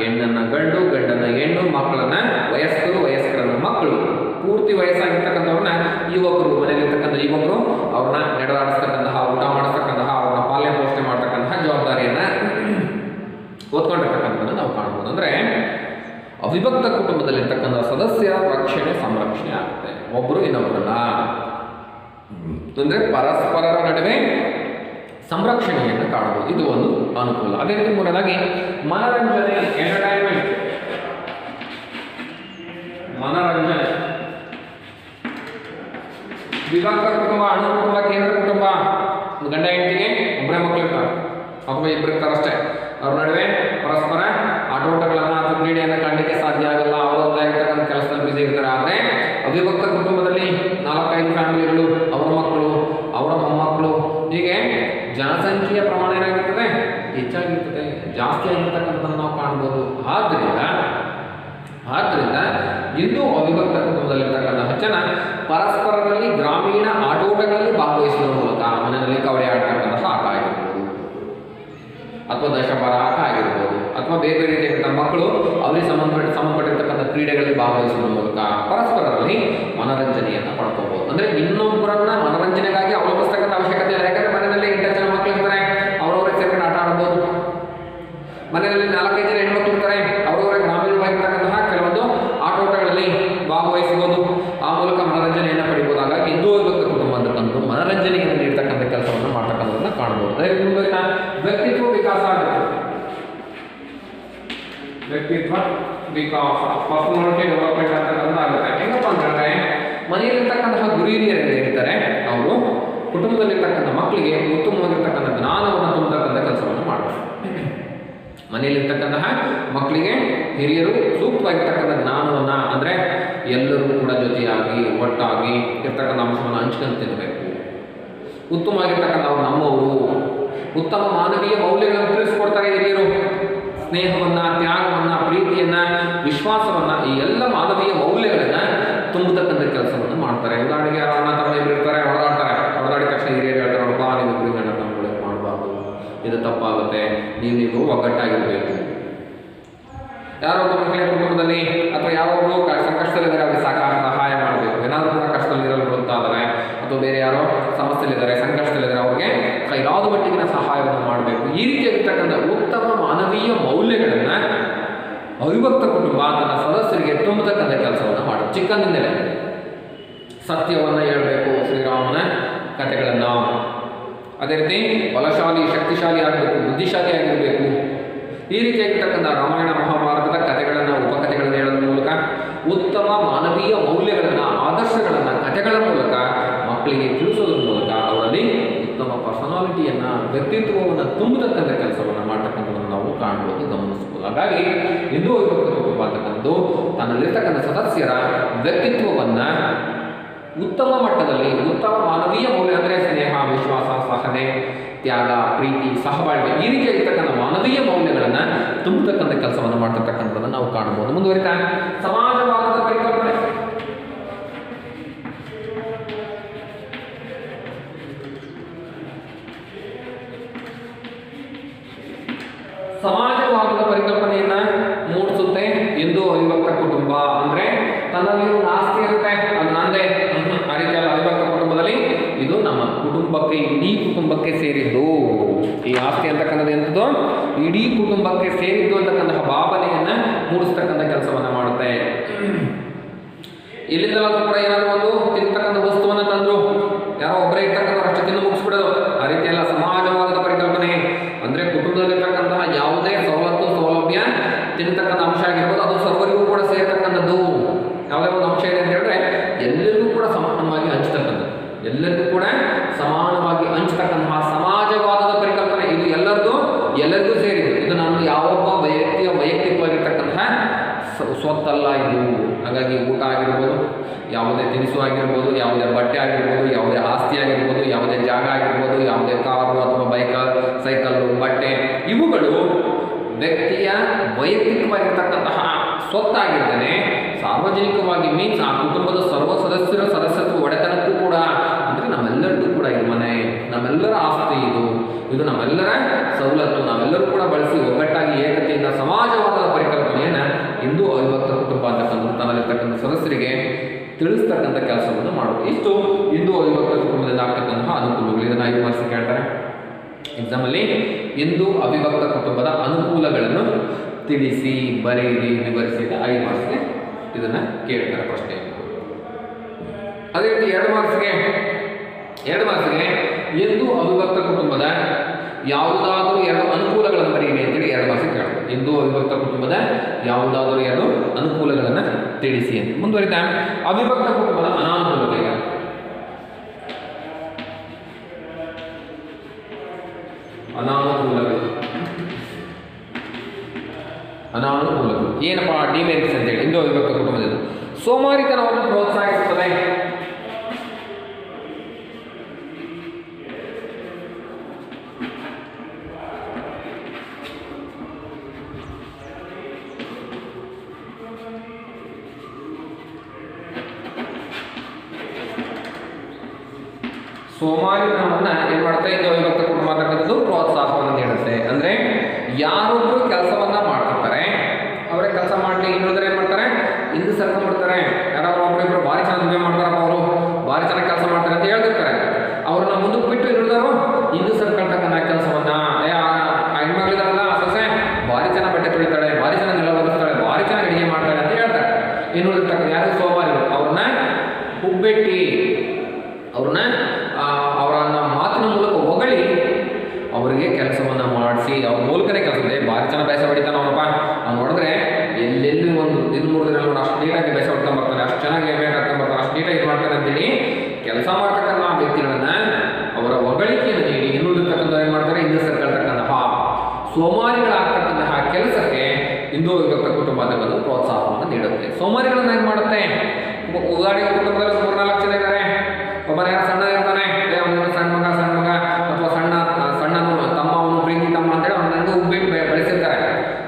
ಹೆಣ್ಣನ್ನು ಗಂಡು, ಗಂಡನ್ನು ಹೆಣ್ಣು, ಮಕ್ಕಳನ್ನು ವಯಸ್ಕರು, ವಯಸ್ಕರನ್ನ ಮಕ್ಕಳು, ಪೂರ್ತಿ ವಯಸ್ಸಾಗಿರ್ತಕ್ಕಂಥವ್ರನ್ನ ಯುವಕರು, ಮನೆಯಲ್ಲಿರ್ತಕ್ಕಂಥ ಯುವಕರು ಅವ್ರನ್ನ ನಡೆದಾಡಿಸ್ತಕ್ಕಂತಹ, ಊಟ ಮಾಡಿಸ್ತಕ್ಕಂತಹ, ಅವ್ರನ್ನ ಪಾಲನೆ ಪೋಷಣೆ ಮಾಡ್ತಕ್ಕಂತಹ ಜವಾಬ್ದಾರಿಯನ್ನು ಓದ್ಕೊಂಡಿರ್ತಕ್ಕಂಥದ್ದನ್ನು ನಾವು ಕಾಣ್ಬೋದು. ಅಂದರೆ ಅವಿಭಕ್ತ ಕುಟುಂಬದಲ್ಲಿರ್ತಕ್ಕಂಥ ಸದಸ್ಯರ ರಕ್ಷಣೆ, ಸಂರಕ್ಷಣೆ ಆಗುತ್ತೆ. ಒಬ್ಬರು ಇನ್ನೊಬ್ಬರನ್ನ, ಅಂದರೆ ಪರಸ್ಪರರ ನಡುವೆ ಸಂರಕ್ಷಣೆಯನ್ನು ಕಾಣಬಹುದು. ಇದು ಒಂದು ಅನುಕೂಲ. ಅದೇ ರೀತಿ ಮೂರನೇದಾಗಿ ಮನರಂಜನೆ, ಎಂಟರ್ಟೈನ್ಮೆಂಟ್. ಮನರಂಜನೆ, ವಿಭಕ್ತ ಕುಟುಂಬ, ಅಣು ಕುಟುಂಬ, ಕೇಂದ್ರ ಕುಟುಂಬ, ಒಂದು ಗಂಡ ಹೆಂಡತಿಗೆ ಒಬ್ಬರೇ ಮಕ್ಕಳು ಇರ್ತಾರೆ ಅಥವಾ ಇಬ್ಬರು ಇರ್ತಾರಷ್ಟೇ. ಅವ್ರ ನಡುವೆ ಪರಸ್ಪರ ಆಟೋಟಗಳನ್ನು ಅಥವಾ ಕ್ರೀಡೆಯನ್ನು ಕಾಣಲಿಕ್ಕೆ ಸಾಧ್ಯ ಆಗಲ್ಲ. ಅವರದ್ದಾಗಿರ್ತಕ್ಕಂಥ ಕೆಲಸದಲ್ಲಿ ಬಿಸಿ ಇರ್ತಾರೆ. ಆದರೆ ಅವಿಭಕ್ತ ಕುಟುಂಬದಲ್ಲಿ 4-5 ಫ್ಯಾಮಿಲಿಗಳು, ಅವರ ಮಕ್ಕಳು, ಅವರ ಮೊಮ್ಮಕ್ಕಳು, ಹೀಗೆ ಜನಸಂಖ್ಯೆಯ ಪ್ರಮಾಣ ಏನಾಗಿರ್ತದೆ, ಹೆಚ್ಚಾಗಿರ್ತದೆ, ಜಾಸ್ತಿ ಆಗಿರ್ತಕ್ಕಂಥದ್ದನ್ನು ನಾವು ಕಾಣ್ಬೋದು. ಆದ್ದರಿಂದ ಇಂದು ಅವಿಭಕ್ತ ಕುಟುಂಬದಲ್ಲಿರ್ತಕ್ಕಂಥ ಜನ ಪರಸ್ಪರರಲ್ಲಿ ಗ್ರಾಮೀಣ ಆಟೋಟಗಳಲ್ಲಿ ಭಾಗವಹಿಸುವ ಮೂಲಕ, ಮನೆಯಲ್ಲಿ ಕವಡೆ ಆಡ್ತಕ್ಕಂತಹ ಆಟ ಆಗಿರ್ಬೋದು, ಅಥವಾ ದಶಬಾರ ಆಟ ಆಗಿರ್ಬೋದು, ಅಥವಾ ಬೇರೆ ಬೇರೆ ರೀತಿಯಾದಂಥ ಮಕ್ಕಳು ಅವರಿಗೆ ಸಂಬಂಧಪಟ್ಟಿರ್ತಕ್ಕಂಥ ಕ್ರೀಡೆಗಳಲ್ಲಿ ಭಾಗವಹಿಸುವ ಮೂಲಕ ಪರಸ್ಪರರಲ್ಲಿ ಮನರಂಜನೆಯನ್ನು ಪಡ್ಕೋಬಹುದು. ಅಂದರೆ ಇನ್ನೊಬ್ಬರನ್ನ ಮನರಂಜನೆಗಾಗಿ ಅವಲಂಬಿಸ್ತಕ್ಕಂಥ ಅವಶ್ಯಕತೆ ಇಲ್ಲ. ಯಾಕಂದರೆ ಮನೆಯಲ್ಲಿ 8 ಜನ ಮಕ್ಕಳು ಇರ್ತಾರೆ, ಅವರವರೇ ಸೇರ್ಕೊಂಡು ಆಟ ಆಡ್ಬೋದು. ಮನೆಯಲ್ಲಿ 4-5 ಜನ ಹೆಣ್ಮಕ್ಳು ಇರ್ತಾರೆ, ಅವರವರ ಗ್ರಾಮೀಣವಾಗಿರ್ತಕ್ಕಂತಹ ಕೆಲವೊಂದು ಆಟೋಟಗಳಲ್ಲಿ ಭಾಗವಹಿಸಬಹುದು. ಆ ಮೂಲಕ ಮನರಂಜನೆಯನ್ನು ಪಡಿಬೋದು. ಹಾಗಾಗಿ ಹಿಂದೂ ಅವಿಭಕ್ತ ಕುಟುಂಬ ಅಂತಕ್ಕಂಥದ್ದು ಮನರಂಜನೆಯನ್ನು ನೀಡ್ತಕ್ಕಂಥ ಕೆಲಸವನ್ನು ಮಾಡ್ತಕ್ಕಂಥದ್ದನ್ನು ಕಾಣ್ಬೋದು. ಅದೇ ವ್ಯಕ್ತಿತ್ವ ವಿಕಾಸ ಆಗುತ್ತೆ. ವ್ಯಕ್ತಿತ್ವ ವಿಕಾಸ, ಪರ್ಸನಾಲಿಟಿ ಡೆವಲಪ್ಮೆಂಟ್ ಅಂತಕ್ಕಂಥ ಆಗುತ್ತೆ. ಹೆಂಗಪ್ಪ ಅಂತಂದ್ರೆ, ಮನೆಯಲ್ಲಿರ್ತಕ್ಕಂತಹ ಗುರು ಹಿರಿಯರು ಏನಿರ್ತಾರೆ, ಅವರು ಕುಟುಂಬದಲ್ಲಿರ್ತಕ್ಕಂಥ ಮಕ್ಕಳಿಗೆ ಉತ್ತಮವಾಗಿರ್ತಕ್ಕಂಥ ಜ್ಞಾನವನ್ನು ತುಂಬತಕ್ಕಂಥ ಕೆಲಸವನ್ನು ಮಾಡ್ತಾರೆ. ಮನೆಯಲ್ಲಿರ್ತಕ್ಕಂತಹ ಮಕ್ಕಳಿಗೆ ಹಿರಿಯರು ಸೂಕ್ತವಾಗಿರ್ತಕ್ಕಂಥ ಜ್ಞಾನವನ್ನು, ಅಂದರೆ ಎಲ್ಲರೂ ಕೂಡ ಜೊತೆಯಾಗಿ ಒಟ್ಟಾಗಿ ಇರ್ತಕ್ಕಂಥ ಅಂಶವನ್ನು ಹಂಚ್ಕೊಂಡು ತಿನ್ನಬೇಕು. ಉತ್ತಮವಾಗಿರ್ತಕ್ಕಂಥ ನಮ್ಮವರು, ಉತ್ತಮ ಮಾನವೀಯ ಮೌಲ್ಯಗಳನ್ನು ತಿಳಿಸ್ಕೊಡ್ತಾರೆ ಹಿರಿಯರು. ಸ್ನೇಹವನ್ನು, ತ್ಯಾಗವನ್ನು, ಪ್ರೀತಿಯನ್ನು, ವಿಶ್ವಾಸವನ್ನು, ಈ ಎಲ್ಲ ಮಾನವೀಯ ಮೌಲ್ಯಗಳನ್ನು ತುಂಬತಕ್ಕಂಥ ಕೆಲಸವನ್ನು ಮಾಡ್ತಾರೆ. ಉದಾಹರಣೆಗೆ ಯಾರು ಅಣ್ಣ ತಮ್ಮ ಇಬ್ಬರು ಇರ್ತಾರೆ, ಹೊಡೆದಾಡಿದ ತಕ್ಷಣ ಹಿರಿಯರು ಹೇಳ್ತಾರೆ, ನೋಡಪ್ಪ ನೀವು ಇಬ್ಬರು ಗಂಡ ತಮ್ಮಗಳು ಮಾಡಬಾರ್ದು, ಇದು ತಪ್ಪಾಗುತ್ತೆ. ನೀವು ಒಗ್ಗಟ್ಟಾಗಿರಬೇಕು. ಯಾರೊಬ್ಬ ಮಕ್ಕಳ ಕುಟುಂಬದಲ್ಲಿ ಅಥವಾ ಯಾರೊಬ್ಬರು ಸಂಕಷ್ಟದಲ್ಲಿದ್ದಾರೆ ಅವರಿಗೆ ಸಹಾಯ ಮಾಡಬೇಕು. ಏನಾದರೂ ಕೂಡ ಕಷ್ಟದಲ್ಲಿರಲು ಗೊತ್ತಾದರೆ ಅಥವಾ ಬೇರೆ ಯಾರೋ ಸಮಸ್ಯೆಲಿದ್ದಾರೆ, ಸಂಕಷ್ಟದಲ್ಲಿದ್ದಾರೆ, ಅವ್ರಿಗೆ ಕೈಲಾದ ಮಟ್ಟಿಗಿನ ಸಹಾಯವನ್ನು ಮಾಡಬೇಕು. ಈ ರೀತಿಯಾಗಿರ್ತಕ್ಕಂಥ ಉತ್ತಮ ಮಾನವೀಯ ಮೌಲ್ಯಗಳನ್ನು ಅವಿಭಕ್ತ ಕುಟುಂಬ ತನ್ನ ಸದಸ್ಯರಿಗೆ ತುಂಬತಕ್ಕಂಥ ಕೆಲಸವನ್ನು ಮಾಡುತ್ತೆ. ಚಿಕ್ಕಂದಿನಲ್ಲೇ ಸತ್ಯವನ್ನು ಹೇಳಬೇಕು, ಶ್ರೀರಾಮನ ಕಥೆಗಳನ್ನು. ಅದೇ ರೀತಿ ಬಲಶಾಲಿ, ಶಕ್ತಿಶಾಲಿ ಆಗಬೇಕು, ಬುದ್ಧಿಶಾಲಿ ಆಗಿರಬೇಕು. ಈ ರೀತಿಯಾಗಿರ್ತಕ್ಕಂಥ ರಾಮಾಯಣ ಮಹಾಭಾರತದ ಕಥೆಗಳನ್ನು, ಉಪಕಥೆಗಳನ್ನು ಹೇಳೋದ್ರ ಮೂಲಕ ಉತ್ತಮ ಮಾನವೀಯ ಮೌಲ್ಯಗಳನ್ನು, ಆದರ್ಶಗಳನ್ನು ಕಥೆಗಳ ಮೂಲಕ ಮಕ್ಕಳಿಗೆ ತಿಳಿಸೋದ್ರ ಮೂಲಕ ಅವರಲ್ಲಿ ಉತ್ತಮ ಪರ್ಸನಾಲಿಟಿಯನ್ನು, ವ್ಯಕ್ತಿತ್ವವನ್ನು ತುಂಬತಕ್ಕಂಥ ಕೆಲಸವನ್ನು ಮಾಡ್ತಕ್ಕಂಥದ್ದನ್ನು ನಾವು ಕಾಣ್ಬೋದು, ಗಮನಿಸ್ಬೋದು. ಹಾಗಾಗಿ ಹಿಂದೂ ಅವಿಭಕ್ತ ಕುಟುಂಬ ಅಂತಕ್ಕಂಥದ್ದು ತನ್ನಲ್ಲಿರ್ತಕ್ಕಂಥ ಸದಸ್ಯರ ವ್ಯಕ್ತಿತ್ವವನ್ನು ಉತ್ತಮ ಮಟ್ಟದಲ್ಲಿ, ಉತ್ತಮ ಮಾನವೀಯ ಮೌಲ್ಯ ಅಂದರೆ ಸ್ನೇಹ, ವಿಶ್ವಾಸ, ಸಹನೆ, ತ್ಯಾಗ, ಪ್ರೀತಿ, ಸಹಬಾಳ್ವೆ, ಈ ರೀತಿಯಾಗಿರ್ತಕ್ಕಂಥ ಮಾನವೀಯ ಮೌಲ್ಯಗಳನ್ನು ತುಂಬತಕ್ಕಂಥ ಕೆಲಸವನ್ನು ಮಾಡ್ತಿರ್ತಕ್ಕಂಥದ್ದನ್ನು ನಾವು ಕಾಣಬಹುದು. ಮುಂದುವರಿತಾ ಸಮಾಜವಾದದ ಪರಿಕಲ್ಪನೆ. ಸಮಾಜವಾದದ ಪರಿಕಲ್ಪನೆಯನ್ನ ಮೂಡಿಸುತ್ತೆ ಹಿಂದೂ ಅವಿಭಕ್ತ ಕುಟುಂಬ. ಅಂದ್ರೆ ತನ್ನಲ್ಲಿ ಒಂದು ಆಸ್ತಿ ಇರುತ್ತೆ, ಅದು ನಂದೇ, ಆ ರೀತಿಯಲ್ಲ. ಅವಿಭಕ್ತ ಕುಟುಂಬದಲ್ಲಿ ಇದು ನಮ್ಮ ಕುಟುಂಬಕ್ಕೆ, ಇಡೀ ಕುಟುಂಬಕ್ಕೆ ಸೇರಿದ್ದು. ಈ ಆಸ್ತಿ ಅಂತಕ್ಕಂಥದ್ದು ಎಂಥದ್ದು ಇಡೀ ಕುಟುಂಬಕ್ಕೆ ಸೇರಿದ್ದು ಅಂತಕ್ಕಂತಹ ಭಾವನೆಯನ್ನ ಮೂಡಿಸ್ತಕ್ಕಂಥ ಕೆಲಸವನ್ನ ಮಾಡುತ್ತೆ. ಎಲ್ಲಿಂದಲಾದ್ರೂ ಕೂಡ ಏನಾದರೂ ಒಂದು ತಿಂತಕ್ಕಂಥ ವಸ್ತುವನ್ನು ತಂದ್ರು, ಯಾರೋ ಒಬ್ಬರೇ ಇರ್ತಕ್ಕಂಥ ಅಷ್ಟು ತಿಂದು ಮುಗಿಸ್ಬಿಡೋದು, ಆ ರೀತಿಯಲ್ಲ. ಸಮಾಜವಾದದ ಪರಿಕಲ್ಪನೆ ಅಂದ್ರೆ ಕುಟುಂಬದಲ್ಲಿರ್ತಕ್ಕಂತಹ ಯಾವುದೇ ಸವಲತ್ತು, ಸೌಲಭ್ಯ, ತಿನ್ನತಕ್ಕಂಥ ಅಂಶ ಆಗಿರ್ಬೋದು, ಅದು ಸರ್ವರಿಗೂ ಕೂಡ ಸೇರ್ತಕ್ಕಂಥದ್ದು. ಯಾವುದೇ ಒಂದು ಅಂಶ ಇದೆ ಅಂತ ಹೇಳಿದ್ರೆ ಎಲ್ಲರಿಗೂ ಕೂಡ ಸಮಾನವಾಗಿ ಹಂಚತಕ್ಕಂಥದ್ದು, ಎಲ್ಲರಿಗೂ ಕೂಡ ಸಮಾನವಾಗಿ ಹಂಚತಕ್ಕಂತಹ ಸಮಾಜವಾದದ ಪರಿಕಲ್ಪನೆ. ಇದು ಎಲ್ಲರಿಗೂ ಸೇರಿದೆ. ಇದು ನಾನು ಯಾವೊಬ್ಬ ವ್ಯಕ್ತಿಯ ವೈಯಕ್ತಿಕವಾಗಿರ್ತಕ್ಕಂತಹ ಸ್ವತ್ತಲ್ಲ ಇದು. ಹಾಗಾಗಿ ಊಟ ಆಗಿರ್ಬೋದು, ಯಾವುದೇ ತಿನಿಸು ಆಗಿರ್ಬೋದು, ಯಾವುದೇ ಬಟ್ಟೆ ಆಗಿರ್ಬೋದು, ಯಾವುದೇ ಆಸ್ತಿ ಆಗಿರ್ಬೋದು, ಯಾವುದೇ ಜಾಗ ಆಗಿರ್ಬೋದು, ಯಾವುದೇ ಕಾರು ಅಥವಾ ಬೈಕ್, ಸೈಕಲ್ಲು, ಬಟ್ಟೆ, ಇವುಗಳು ವ್ಯಕ್ತಿಯ ವೈಯಕ್ತಿಕವಾಗಿರ್ತಕ್ಕಂತಹ ಸ್ವತ್ತಾಗಿರ್ತದೆ. ಸಾರ್ವಜನಿಕವಾಗಿ ಮೀನ್ಸ್ ಆ ಕುಟುಂಬದ ಸರ್ವ ಸದಸ್ಯರ ಸದಸ್ಯತ್ವ ಒಡೆತನಕ್ಕೂ ಕೂಡ, ಅಂದರೆ ನಮ್ಮೆಲ್ಲರಿಗೂ ಕೂಡ ಇದು ಮನೆ, ನಮ್ಮೆಲ್ಲರ ಆಸ್ತಿ, ಇದು ನಮ್ಮೆಲ್ಲರ ಸವಲತ್ತು, ನಾವೆಲ್ಲರೂ ಕೂಡ ಬಳಸಿ ಒಗ್ಗಟ್ಟಾಗಿ ಏಕತೆಯಿಂದ ಸಮಾಜವಾದದ ಪರಿಕಲ್ಪನೆಯನ್ನು ಹಿಂದೂ ಅವಿಭಕ್ತ ಕುಟುಂಬ ಅಂತಕ್ಕಂಥ ತನ್ನಲ್ಲಿರ್ತಕ್ಕಂಥ ಸದಸ್ಯರಿಗೆ ತಿಳಿಸ್ತಕ್ಕಂಥ ಕೆಲಸವನ್ನು ಮಾಡೋದು. ಇಷ್ಟು ಹಿಂದೂ ಅವಿಭಕ್ತ ಕುಟುಂಬದಿಂದ ಆಗ್ತಕ್ಕಂತಹ ಅನುಕೂಲಗಳು. ಇದನ್ನು 5 ಮಾರ್ಕ್ಸ್ ಕೇಳ್ತಾರೆ ಎಕ್ಸಾಮಲ್ಲಿ. ಹಿಂದೂ ಅವಿಭಕ್ತ ಕುಟುಂಬದ ಅನುಕೂಲಗಳನ್ನು ತಿಳಿಸಿ, ಬರೆಯಿರಿ, ವಿವರಿಸಿದ 5 ಮಾರ್ಕ್ಸ್ಗೆ ಇದನ್ನು ಕೇಳ್ತಾರೆ ಪ್ರಶ್ನೆ. ಅದೇ ರೀತಿ 2 ಮಾರ್ಕ್ಸ್ಗೆ ಹಿಂದೂ ಅವಿಭಕ್ತ ಕುಟುಂಬದ ಯಾವುದಾದರೂ 2 ಅನುಕೂಲಗಳನ್ನು ಬರೆಯಿರಿ ಅಂತೇಳಿ 2 ಮಾರ್ಕ್ಸ್ ಕೇಳ್ತಾರೆ. ಹಿಂದೂ ಅವಿಭಕ್ತ ಕುಟುಂಬದ ಯಾವುದಾದರೂ 2 ಅನುಕೂಲಗಳನ್ನು ತಿಳಿಸಿ ಅಂತ. ಮುಂದುವರಿತಾ ಅವಿಭಕ್ತ ಕುಟುಂಬದ ಅನಾನುಕೂಲಗಳು. ಅನಾನುಕೂಲಗಳು ಏನಪ್ಪಾ? ಡಿಮೆರಿಟ್ಸ್ ಅಂತೇಳಿ ಹಿಂದೂ ಅವಿಭಕ್ತ ಕುಟುಂಬದಿಂದ ಸೋಮಾರಿತನವನ್ನು ಪ್ರೋತ್ಸಾಹಿಸುತ್ತದೆ. ಸೋಮಾರಿತನವನ್ನು ಏನು ಮಾಡುತ್ತೆ? ಹಿಂದೂ ಅವಿಭಕ್ತ ಕುಟುಂಬ ಅಂತಕ್ಕಂಥದ್ದು ಪ್ರೋತ್ಸಾಹವನ್ನು ನೀಡುತ್ತೆ. ಅಂದರೆ ಯಾರೊಬ್ಬರು ಕೆಲಸವನ್ನ ಮಾಡ್ತಿರ್ತಾರೆ, ಅವರೇ ಕೆಲಸ ಮಾಡಲಿ, ಇನ್ನೊಂದ್ರೆ ಏನು ಮಾಡ್ತಾರೆ? ಹಿಂದೆ ಸರ್ಕೊಂಡ್ಬಿಡ್ತಾರೆ. ಯಾರಾದ್ರೂ ಒಬ್ಬರಿಬ್ಬರು ಭಾರಿ ಚೆನ್ನಾಗಿ ದುಡಿಮೆ ಮಾಡ್ತಾರಪ್ಪ, ಅವರು ಭಾರಿ ಚೆನ್ನಾಗಿ ಕೆಲಸ ಮಾಡ್ತಾರೆ ಅಂತ ಹೇಳ್ತಿರ್ತಾರೆ. ಅವ್ರನ್ನ ಮುಂದಕ್ಕೆ ಬಿಟ್ಟು ಇನ್ನುಳಿದವರು ಹಿಂದೆ ಸರ್ಕೊಳ್ತಕ್ಕಂಥ ಕೆಲಸವನ್ನ, ಹೆಣ್ಮಗಳಿದಾರಲ್ಲ ಸೊಸೆ ಭಾರಿ ಚೆನ್ನಾಗಿ ಬಟ್ಟೆ ತೊಳಿತಾಳೆ, ಭಾರಿ ಚೆನ್ನಾಗಿ ನೆಲ ಒದಗಿಸ್ತಾಳೆ, ಭಾರಿ ಚೆನ್ನಾಗಿ ಅಡಿಗೆ ಮಾಡ್ತಾಳೆ ಅಂತ ಹೇಳ್ತಾರೆ. ಇನ್ನುಳಿದಿರ್ತಕ್ಕಂಥ ಯಾರು ಸೋಮಾರಿಗಳು ಅವ್ರನ್ನ ಹುಬ್ಬೆಟ್ಟಿ, ಅವ್ರನ್ನ ಅವರನ್ನ ಮಾತಿನ ಮೂಲಕ ಹೊಗಳಿ ಅವರಿಗೆ ಕೆಲಸವನ್ನು ಮಾಡಿಸಿ ಅವ್ರ ಮೂಲಕನೇ ಕೆಲಸ ಭಾರಿ ಚೆನ್ನಾಗಿ ಬೇಸ ಹೊಡಿತಾನೆ ಅವನಪ್ಪ, ಅವ್ನು ನೋಡಿದ್ರೆ ಎಲ್ಲೆಲ್ಲಿ ಒಂದು ದಿನ 3 ದಿನ ಅಷ್ಟು ನೀಟಾಗಿ ಬೇಸ ಹೊಡ್ಕೊಂಡ್ಬರ್ತಾನೆ, ಅಷ್ಟು ಚೆನ್ನಾಗಿ ಬೇಕಾಗ್ಕೊಂಡ್ಬರ್ತಾನೆ, ಅಷ್ಟು ನೀಟಾಗಿ ಮಾಡ್ತಾನೆ ಅಂತೇಳಿ ಕೆಲಸ ಮಾಡ್ತಕ್ಕಂಥ ವ್ಯಕ್ತಿಗಳನ್ನ ಅವರ ಹೊಗಳಿಕೆಯನ್ನು ನೀಡಿ ಇನ್ನುಳಿದಿರ್ತಕ್ಕಂಥ ಏನು ಮಾಡ್ತಾರೆ? ಹಿಂದೆ ಸರ್ಕೊಳ್ತಕ್ಕಂತಹ ಸೋಮಾರಿಗಳಾಗ್ತಕ್ಕಂತಹ ಕೆಲಸಕ್ಕೆ ಹಿಂದೂ ಅವಿಭಕ್ತ ಕುಟುಂಬ ಅಂತಕ್ಕಂಥ ಪ್ರೋತ್ಸಾಹವನ್ನು ನೀಡುತ್ತೆ. ಸೋಮಾರಿಗಳನ್ನ ಏನು ಮಾಡುತ್ತೆ? ಉದಾಹರಣೆಗೆ ಕುಟುಂಬದಲ್ಲಿ 3-4 ಜನ ಇದ್ದಾರೆ, ಒಬ್ಬನೇ ಸಣ್ಣ ಇರ್ತಾನೆ, ಸಣ್ಣ ಮಗ ಅಥವಾ ಸಣ್ಣ ತಮ್ಮ, ಅವನು ಪ್ರೀತಿ ತಮ್ಮ ಅಂತೇಳಿ ಅವ್ನು ನನಗೆ ಉಬ್ಬಿಟ್ಟು ಬೆಳೆಸಿರ್ತಾರೆ.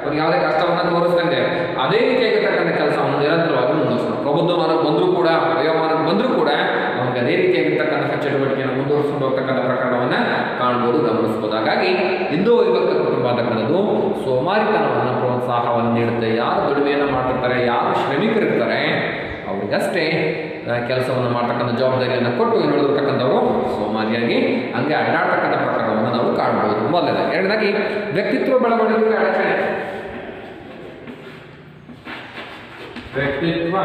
ಅವ್ರಿಗೆ ಯಾವುದೇ ಕಷ್ಟವನ್ನು ತೋರಿಸ್ದಂಗೆ ಅದೇ ರೀತಿಯಾಗಿರ್ತಕ್ಕಂಥ ಕೆಲಸವನ್ನು ನಿರಂತರವಾಗಿ ಮುಂದುವರಿಸ್ತಾರೆ. ಪ್ರಬುದ್ಧಮಾನಕ್ಕೆ ಬಂದರೂ ಕೂಡ, ವಯೋಮಾನಕ್ಕೆ ಬಂದರೂ ಕೂಡ ಅವ್ನಿಗೆ ಅದೇ ರೀತಿಯಾಗಿರ್ತಕ್ಕಂಥ ಚಟುವಟಿಕೆಯನ್ನು ಮುಂದುವರಿಸ್ಕೊಂಡು ಹೋಗ್ತಕ್ಕಂಥ ಪ್ರಕರಣವನ್ನು ಕಾಣ್ಬೋದು, ಗಮನಿಸ್ಬೋದು. ಹಾಗಾಗಿ ಹಿಂದೂ ವಿಭಕ್ತ ಕುಟುಂಬ ಅಂತಕ್ಕಂಥದ್ದು ಸೋಮಾರಿತನವನ್ನು ಪ್ರೋತ್ಸಾಹವನ್ನು ನೀಡುತ್ತೆ. ಯಾರು ದುಡಿಮೆಯನ್ನು ಮಾಡ್ತಿರ್ತಾರೆ, ಯಾರು ಶ್ರಮಿಕರಿರ್ತಾರೆ ಅವ್ರಿಗಷ್ಟೇ ಕೆಲಸವನ್ನು ಮಾಡ್ತಕ್ಕಂಥ ಜವಾಬ್ದಾರಿಯನ್ನು ಕೊಟ್ಟು ಇನ್ನುಳಿದಿರ್ತಕ್ಕಂಥವರು ಸೋಮಾರಿಯಾಗಿ ಹಂಗೆ ಅಡ್ಡಾಡ್ತಕ್ಕಂಥ ಪ್ರಕರಣವನ್ನು ನಾವು ಕಾಣ್ಬೋದು. ಮೊದಲನೇದಾಗಿ. ಎರಡನೇದಾಗಿ ವ್ಯಕ್ತಿತ್ವ ಬೆಳವಣಿಗೆಗೆ ಅಡಚಣೆ. ವ್ಯಕ್ತಿತ್ವ